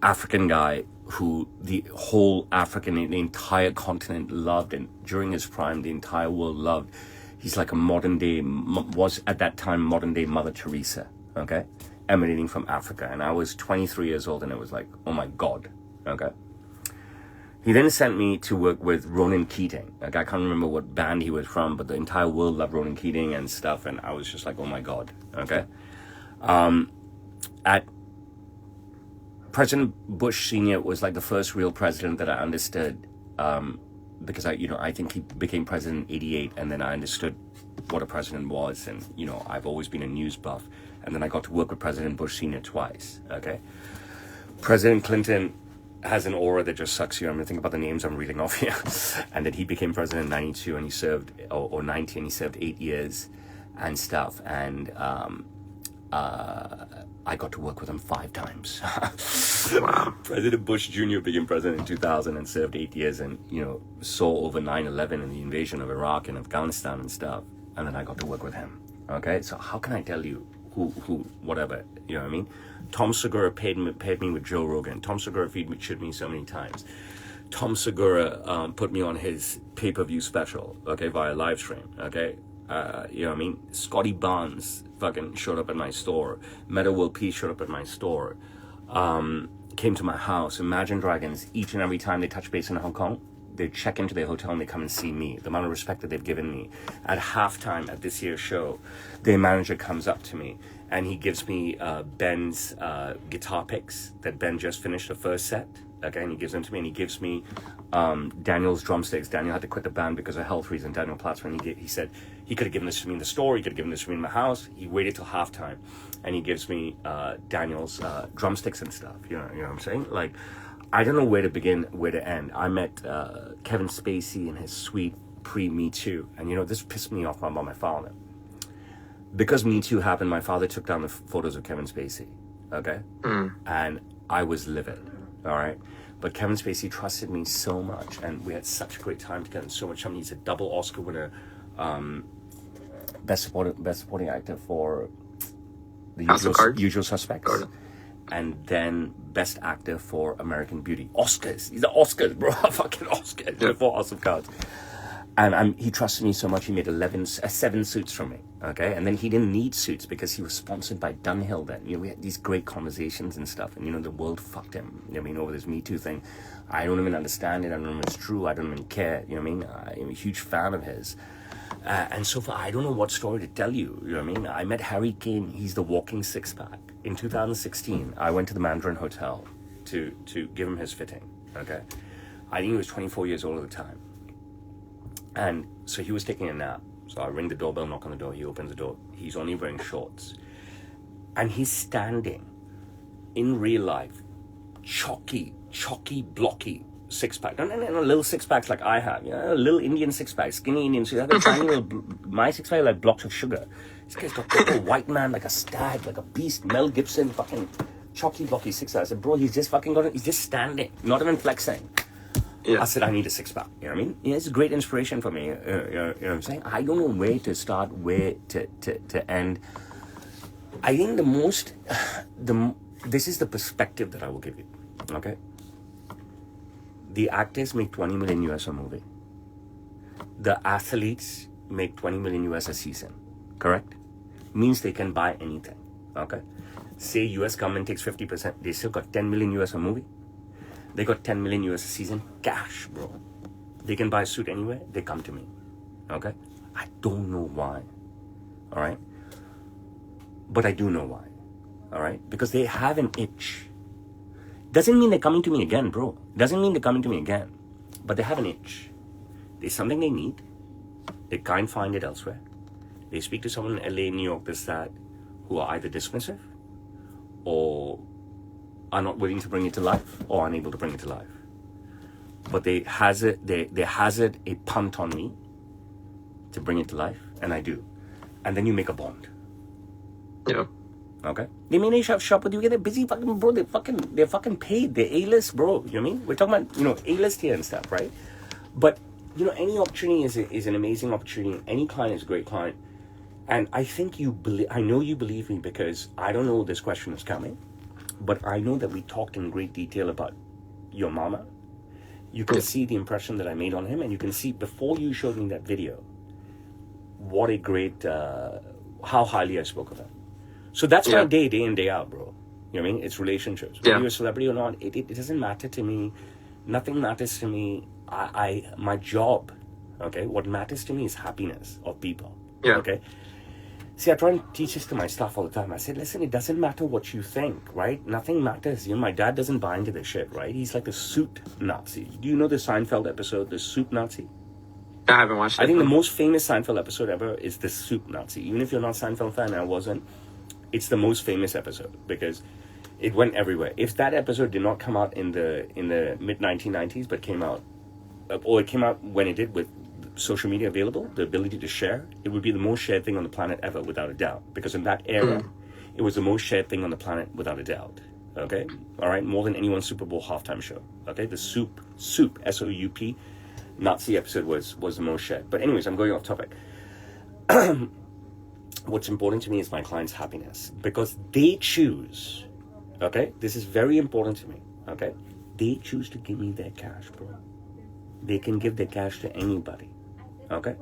Speaker 1: African guy who the whole the entire continent loved, and during his prime, the entire world loved. He's like a was at that time modern day Mother Teresa, okay? Emanating from Africa. And I was 23 years old and it was like, oh my God, okay? He then sent me to work with Ronan Keating. Like, I can't remember what band he was from, but the entire world loved Ronan Keating and stuff. And I was just like, oh my God, okay? President Bush Sr. was like the first real president that I understood, because I think he became president in 88, and then I understood what a president was, and I've always been a news buff, and then I got to work with President Bush Sr. twice. Okay, President Clinton has an aura that just sucks you. I'm gonna think about the names I'm reading off here, and then he became president in 92, and he served or 90, and he served 8 years and stuff, and I got to work with him 5 times.
Speaker 2: Wow.
Speaker 1: President Bush Jr. became president in 2000 and served 8 years, and saw over 9/11 and the invasion of Iraq and Afghanistan and stuff. And then I got to work with him. Okay, so how can I tell you who, whatever? You know what I mean? Tom Segura paired me with Joe Rogan. Tom Segura featured me so many times. Tom Segura put me on his pay-per-view special. Okay, via live stream. Okay. You know what I mean? Scotty Barnes fucking showed up at my store. Meta World Peace showed up at my store. Came to my house. Imagine Dragons, each and every time they touch base in Hong Kong, they check into their hotel and they come and see me. The amount of respect that they've given me. At halftime at this year's show, their manager comes up to me and he gives me Ben's guitar picks that Ben just finished the first set. Okay, and he gives them to me, and he gives me Daniel's drumsticks. Daniel had to quit the band because of health reasons. Daniel Platzman, he said he could have given this to me in the store, he could have given this to me in my house. He waited till halftime, and he gives me Daniel's drumsticks and stuff. You know what I'm saying? Like, I don't know where to begin, where to end. I met Kevin Spacey in his suite pre-Me Too, and this pissed me off about my father. Because Me Too happened, my father took down the photos of Kevin Spacey, okay? And I was livid, all right? But Kevin Spacey trusted me so much, and we had such a great time together, and so much fun. He's a double Oscar winner, best supporting actor for The Usual Suspects, and then best actor for American Beauty. Oscars, these are Oscars, bro, fucking Oscars before House of Cards. And he trusted me so much, he made 7 suits for me, okay? And then he didn't need suits because he was sponsored by Dunhill then. We had these great conversations and stuff, and the world fucked him, over this Me Too thing. I don't even understand it, I don't know if it's true, I don't even care, I'm a huge fan of his. And so far, I don't know what story to tell you, I met Harry Kane, he's the walking six-pack. In 2016, I went to the Mandarin Hotel to give him his fitting, okay? I think he was 24 years old at the time. And so he was taking a nap. So I ring the doorbell, knock on the door. He opens the door. He's only wearing shorts. And he's standing in real life, chalky, blocky six-pack. No, little six-packs like I have. A little Indian six-pack, skinny Indian. So you have a tiny little, my six-pack like blocks of sugar. This guy's got a white man, like a stag, like a beast. Mel Gibson, fucking chalky, blocky six-pack. I said, bro, he's just he's just standing, not even flexing. Yeah. I said, I need a six-pack. You know what I mean? It's a great inspiration for me. You know what I'm saying? I don't know where to start, where to end. I think this is the perspective that I will give you. Okay? The actors make 20 million US a movie. The athletes make 20 million US a season. Correct? Means they can buy anything. Okay? Say US government takes 50%. They still got 10 million US a movie. They got 10 million US a season, cash, bro. They can buy a suit anywhere, they come to me, okay? I don't know why, all right? but I do know why. All right? Because they have an itch. Doesn't mean they're coming to me again, bro. Doesn't mean they're coming to me again. But they have an itch. There's something they need. They can't find it elsewhere. They speak to someone in LA, New York, this, that, who are either dismissive or are not willing to bring it to life or unable to bring it to life. But they hazard a punt on me to bring it to life, and I do. And then you make a bond.
Speaker 2: Yeah.
Speaker 1: Okay? They may not shop with you, they're busy fucking, bro. They're fucking paid. They're A-list, bro. You know what I mean? We're talking about, A-list here and stuff, right? But, any opportunity is an amazing opportunity. Any client is a great client. And I think I know you believe me, because I don't know this question is coming, but I know that we talked in great detail about your mama. You can see the impression that I made on him, and you can see before you showed me that video, what a great, how highly I spoke of him. So that's my day in, day out, bro. You know what I mean? It's relationships. Whether you're a celebrity or not, it doesn't matter to me. Nothing matters to me. My job, okay? What matters to me is happiness of people.
Speaker 2: Yeah.
Speaker 1: Okay? See, I try and teach this to my staff all the time. I said, listen, it doesn't matter what you think, right? Nothing matters. My dad doesn't buy into this shit, right? He's like the suit Nazi. Do you know the Seinfeld episode, the soup Nazi?
Speaker 2: I haven't watched it.
Speaker 1: I think the most famous Seinfeld episode ever is the soup Nazi. Even if you're not a Seinfeld fan, I wasn't. It's the most famous episode because it went everywhere. If that episode did not come out in the mid 1990s, but came out when it did with social media available, the ability to share, it would be the most shared thing on the planet ever, without a doubt. Because in that era, it was the most shared thing on the planet, without a doubt. Okay? All right? More than anyone's Super Bowl halftime show. Okay? The soup, S-O-U-P, Nazi episode was the most shared. But anyways, I'm going off topic. What's important to me is my client's happiness, because they choose, okay? This is very important to me, okay? They choose to give me their cash, bro. They can give their cash to anybody, okay?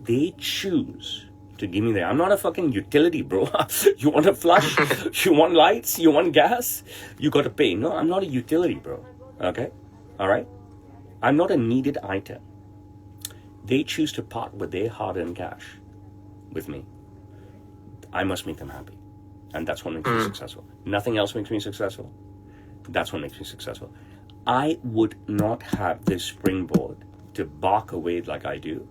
Speaker 1: They choose to give me their... I'm not a fucking utility, bro. You want a flush? You want lights? You want gas? You got to pay. No, I'm not a utility, bro, okay? All right? I'm not a needed item. They choose to part with their hard-earned cash with me. I must make them happy. And that's what makes me successful. Nothing else makes me successful. That's what makes me successful. I would not have this springboard to bark away like I do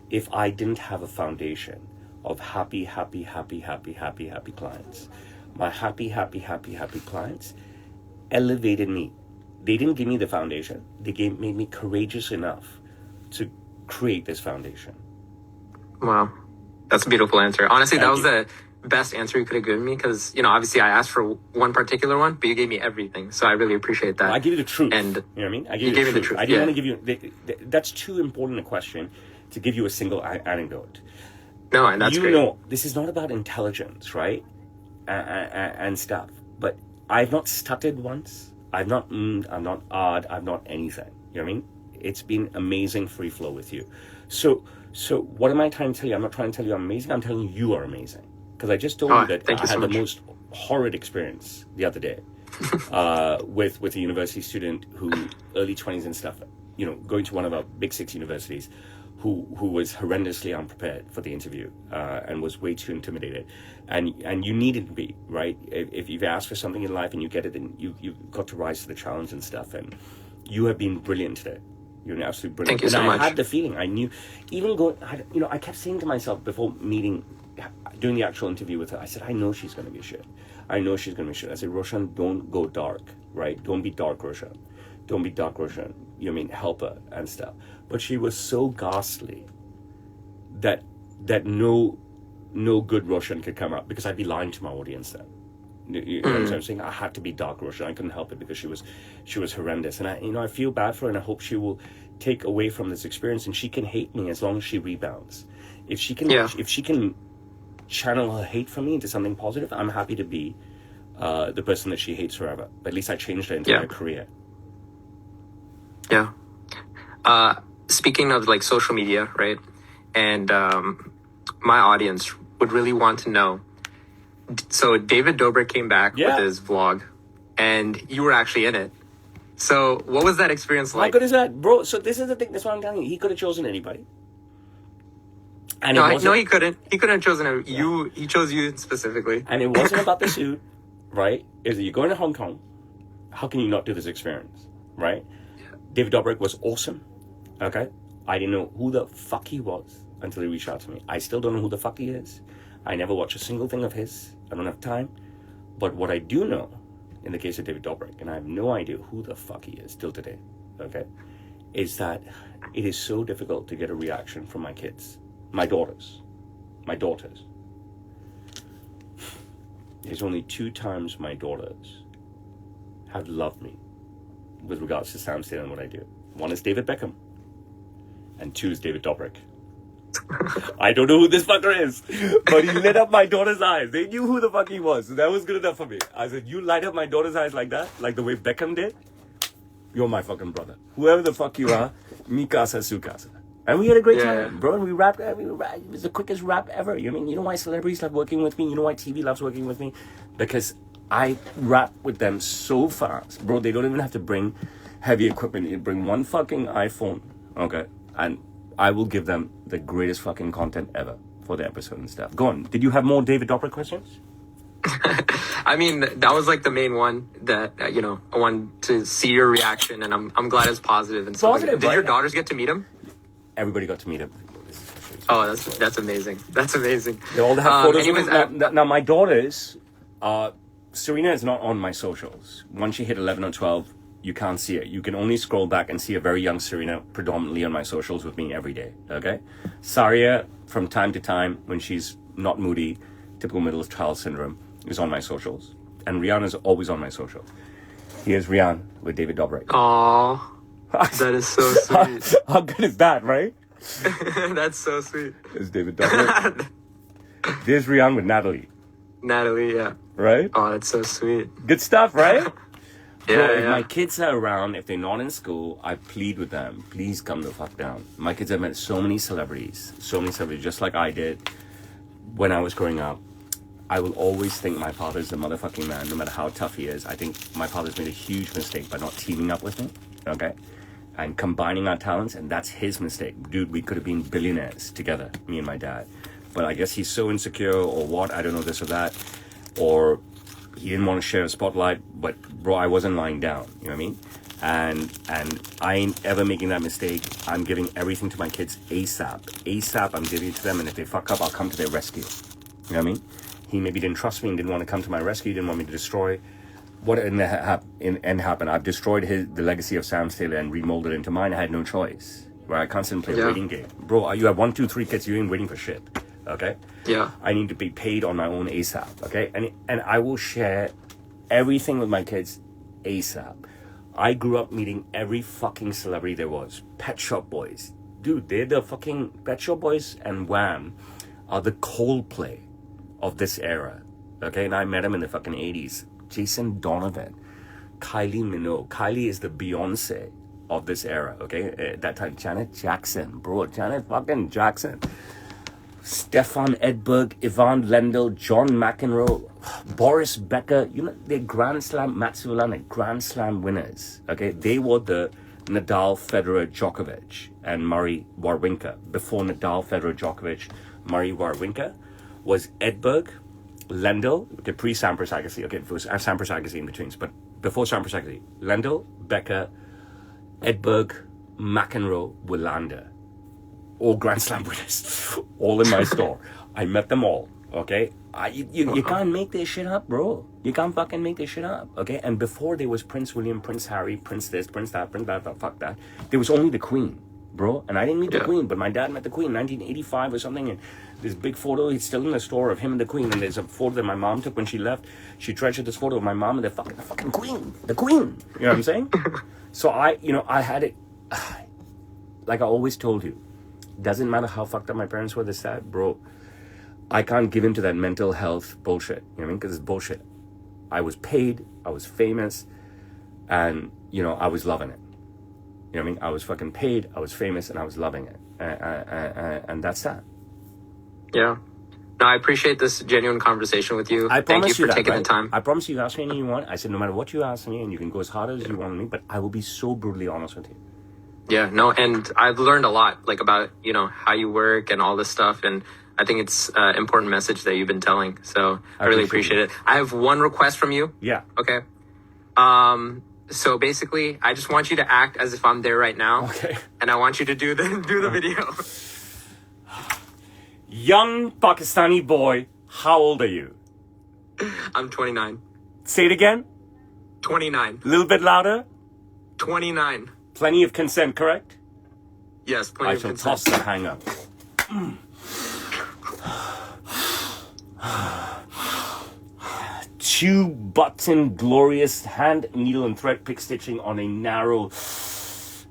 Speaker 1: if I didn't have a foundation of happy clients. My happy clients elevated me. They didn't give me the foundation. They made me courageous enough to create this foundation.
Speaker 2: Wow. That's a beautiful answer. Honestly,
Speaker 1: Thank
Speaker 2: that was
Speaker 1: you.
Speaker 2: the best answer you could have given me, because, obviously I asked for one particular one, but you gave me everything. So I really appreciate that.
Speaker 1: I give you the truth.
Speaker 2: And
Speaker 1: you know what I mean? I
Speaker 2: you gave me the truth.
Speaker 1: I didn't want to give you... That's too important a question to give you a single anecdote.
Speaker 2: No, and that's great.
Speaker 1: This is not about intelligence, right? And stuff. But I've not stuttered once. I've not I'm not odd. I've not anything. You know what I mean? It's been amazing free flow with you. So what am I trying to tell you? I'm not trying to tell you I'm amazing. I'm telling you are amazing. Because I just told you that I had the most horrid experience the other day with a university student who, early 20s and stuff, going to one of our big 6 universities, who was horrendously unprepared for the interview and was way too intimidated. And you needed to be, right? If you've asked for something in life and you get it, then you've got to rise to the challenge and stuff. And you have been brilliant today. You're an absolute brilliant.
Speaker 2: Thank you so much.
Speaker 1: I had the feeling, I knew, I kept saying to myself before doing the actual interview with her, I said, I know she's going to be shit. I know she's going to be shit. I said, Roshan, don't go dark, right? Don't be dark, Roshan. Don't be dark, Roshan. You know what I mean? Help her and stuff. But she was so ghastly that no good Roshan could come up, because I'd be lying to my audience then. You know what I'm saying? I had to be dark Roshan. I couldn't help it, because she was horrendous. And I feel bad for her, and I hope she will take away from this experience, and she can hate me as long as she rebounds. If she can channel her hate from me into something positive, I'm happy to be the person that she hates forever. But at least I changed her into her career.
Speaker 2: Yeah. Speaking of social media, right? And my audience would really want to know. So David Dobrik came back with his vlog, and you were actually in it. So what was that experience like?
Speaker 1: How good is that, bro? So this is the thing. That's what I'm telling you. He could have chosen anybody. And
Speaker 2: No,
Speaker 1: it wasn't,
Speaker 2: he couldn't. He couldn't have chosen you. He chose you specifically.
Speaker 1: and it wasn't about the suit, right? Is that you're going to Hong Kong? How can you not do this experience, right? David Dobrik was awesome. Okay, I didn't know who the fuck he was until he reached out to me. I still don't know who the fuck he is. I never watched a single thing of his. I don't have time. But what I do know, in the case of David Dobrik, and I have no idea who the fuck he is till today, okay, is that it is so difficult to get a reaction from my kids, my daughters. There's only 2 times my daughters have loved me with regards to Sam Steele and what I do. 1 is David Beckham, and 2 is David Dobrik. I don't know who this fucker is, but he lit up my daughter's eyes. They knew who the fuck he was. That was good enough for me. I said, you light up my daughter's eyes like that, like the way Beckham did, you're my fucking brother. Whoever the fuck you are, mi casa su casa. And we had a great time, bro. And we rapped. It was the quickest rap ever. You know why celebrities love working with me? You know why TV loves working with me? Because I rap with them so fast, bro. They don't even have to bring heavy equipment. You bring one fucking iPhone, okay, and I will give them the greatest fucking content ever for the episode and stuff. Go on. Did you have more David Dobrik questions?
Speaker 2: I mean, that was like the main one that I wanted to see your reaction, and I'm glad it's positive and stuff.
Speaker 1: Positive,
Speaker 2: Did your
Speaker 1: right?
Speaker 2: daughters get to meet him?
Speaker 1: Everybody got to meet him.
Speaker 2: Oh, that's amazing. That's amazing.
Speaker 1: They all have photos.
Speaker 2: Anyways,
Speaker 1: now my daughters, Serena is not on my socials. Once she hit 11 or 12, you can't see it. You can only scroll back and see a very young Serena predominantly on my socials with me every day. Okay, Saria from time to time when she's not moody, typical middle child syndrome, is on my socials, and Rihanna is always on my socials. Here's Rihanna with David Dobrik.
Speaker 2: Aw, that is so sweet.
Speaker 1: How good is that, right?
Speaker 2: That's so sweet.
Speaker 1: There's David Dobrik. There's Rihanna with Natalie.
Speaker 2: Natalie, yeah.
Speaker 1: Right?
Speaker 2: Oh, that's so sweet.
Speaker 1: Good stuff, right?
Speaker 2: Yeah,
Speaker 1: Bro, if
Speaker 2: yeah.
Speaker 1: my kids are around, if they're not in school, I plead with them, please come the fuck down. My kids have met so many celebrities, just like I did when I was growing up. I will always think my father's the motherfucking man, no matter how tough he is. I think my father's made a huge mistake by not teaming up with me, okay? And combining our talents, and that's his mistake. Dude, we could have been billionaires together, me and my dad. But I guess he's so insecure or what, I don't know, this or that. Or he didn't want to share a spotlight, but bro, I wasn't lying down, you know what I mean? And I ain't ever making that mistake. I'm giving everything to my kids ASAP, I'm giving it to them, and if they fuck up, I'll come to their rescue. You know what I mean? He maybe didn't trust me and didn't want to come to my rescue, didn't want me to destroy what happened. I've destroyed the legacy of Sam Taylor and remolded it into mine. I had no choice. Where I constantly play a waiting game. Bro, you have 1, 2, 3 kids, you ain't waiting for shit. Okay?
Speaker 2: Yeah.
Speaker 1: I need to be paid on my own ASAP, okay? And I will share everything with my kids ASAP. I grew up meeting every fucking celebrity there was. Pet Shop Boys. Dude, they're the fucking Pet Shop Boys and Wham are the Coldplay of this era, okay? And I met him in the fucking 80s. Jason Donovan, Kylie Minogue. Kylie is the Beyonce of this era, okay? At that time, Janet Jackson, bro. Janet fucking Jackson. Stefan Edberg, Yvonne Lendl, John McEnroe, Boris Becker. You know, they're Grand Slam, Matsuilana, Grand Slam winners, okay? They were the Nadal, Federer, Djokovic, and Murray Warwinka. Before Nadal, Federer, Djokovic, Murray Warwinka was Edberg, Lendl, okay, pre-Sampras Agassi, okay, it was Sampras Agassi in between, but before Sampras Agassi, Lendl, Becker, Edberg, McEnroe, Wilander, all Grand Slam winners, all in my store. I met them all, okay? You can't make this shit up, bro. You can't fucking make this shit up, okay? And before there was Prince William, Prince Harry, Prince this, Prince that, fuck that. There was only the Queen, bro. And I didn't meet the Queen, but my dad met the Queen in 1985 or something, and this big photo, it's still in the store of him and the Queen, and there's a photo that my mom took when she left. She treasured this photo of my mom and the fucking Queen, the Queen. You know what I'm saying? So I had it, like I always told you, doesn't matter how fucked up my parents were, this, that, bro. I can't give in to that mental health bullshit, you know what I mean? Because it's bullshit. I was paid, I was famous, and, I was loving it. You know what I mean? I was fucking paid, I was famous, and I was loving it. And that's that.
Speaker 2: Yeah. No, I appreciate this genuine conversation with you. Thank you for taking the time.
Speaker 1: I promise you ask me anything you want. I said, no matter what you ask me, and you can go as hard as you want me, but I will be so brutally honest with you.
Speaker 2: Yeah, no, and I've learned a lot, like about, how you work and all this stuff. And I think it's an important message that you've been telling. So I really appreciate it. I have one request from you.
Speaker 1: Yeah.
Speaker 2: Okay. So basically, I just want you to act as if I'm there right now.
Speaker 1: Okay.
Speaker 2: And I want you to do the video.
Speaker 1: Young Pakistani boy, how old are you?
Speaker 2: I'm 29.
Speaker 1: Say it again.
Speaker 2: 29.
Speaker 1: A little bit louder.
Speaker 2: 29.
Speaker 1: Plenty of consent, correct?
Speaker 2: Yes, plenty
Speaker 1: I
Speaker 2: of
Speaker 1: shall
Speaker 2: consent.
Speaker 1: toss the hanger. Two-button, glorious hand, needle, and thread pick stitching on a narrow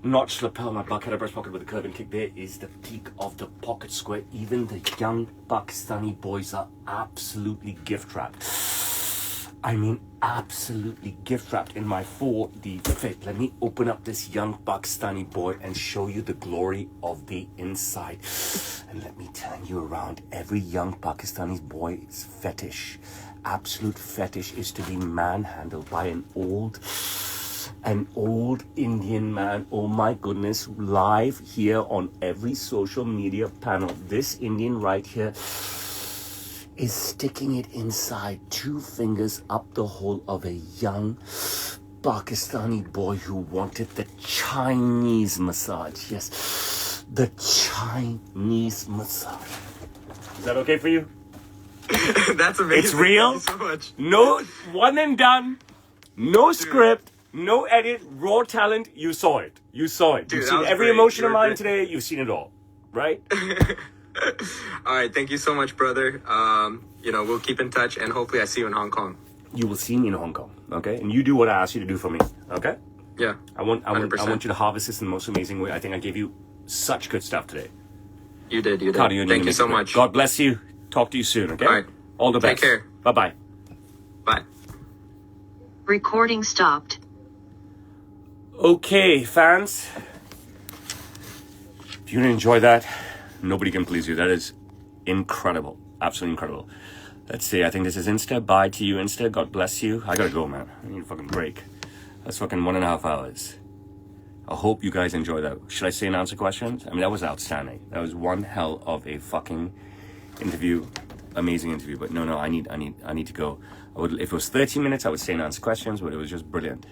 Speaker 1: notched lapel. My bucket breast pocket with a curve and kick. There is the peak of the pocket square. Even the young Pakistani boys are absolutely gift wrapped. I mean, absolutely gift wrapped in my 4D fit. Let me open up this young Pakistani boy and show you the glory of the inside. And let me turn you around. Every young Pakistani boy's fetish, absolute fetish, is to be manhandled by an old Indian man. Oh my goodness, live here on every social media panel. This Indian right here is sticking it inside, 2 fingers up the hole of a young Pakistani boy who wanted the Chinese massage. Yes, the Chinese massage. Is that okay for you?
Speaker 2: That's amazing.
Speaker 1: It's real.
Speaker 2: Thank you so much.
Speaker 1: No, one and done. No script. No edit. Raw talent. You saw it. You saw it.
Speaker 2: Dude,
Speaker 1: You've
Speaker 2: that
Speaker 1: seen
Speaker 2: was
Speaker 1: every
Speaker 2: great.
Speaker 1: emotion
Speaker 2: You
Speaker 1: of
Speaker 2: were
Speaker 1: mine
Speaker 2: great.
Speaker 1: today. You've seen it all. Right?
Speaker 2: All right, thank you so much, brother. We'll keep in touch, and hopefully I see you in Hong Kong.
Speaker 1: You will see me in Hong Kong. Okay? And you do what I asked you to do for me. Okay?
Speaker 2: Yeah.
Speaker 1: I want
Speaker 2: 100%.
Speaker 1: you to harvest this in the most amazing way. I think I gave you such good stuff today.
Speaker 2: You did.
Speaker 1: Cardi,
Speaker 2: Thank you so much.
Speaker 1: God bless you. Talk to you soon, okay?
Speaker 2: All right.
Speaker 1: All the
Speaker 2: Take
Speaker 1: best.
Speaker 2: care.
Speaker 1: Bye-bye.
Speaker 2: Bye.
Speaker 4: Recording stopped.
Speaker 1: Okay, fans. If you didn't enjoy that, nobody can please you. That is incredible. Absolutely incredible. Let's see. I think this is Insta. Bye to you, Insta. God bless you. I gotta go, man. I need a fucking break. That's fucking 1.5 hours. I hope you guys enjoy that. Should I say and answer questions? I mean, that was outstanding. That was one hell of a fucking interview. Amazing interview. But no, I need to go. If it was 30 minutes, I would say and answer questions, but it was just brilliant.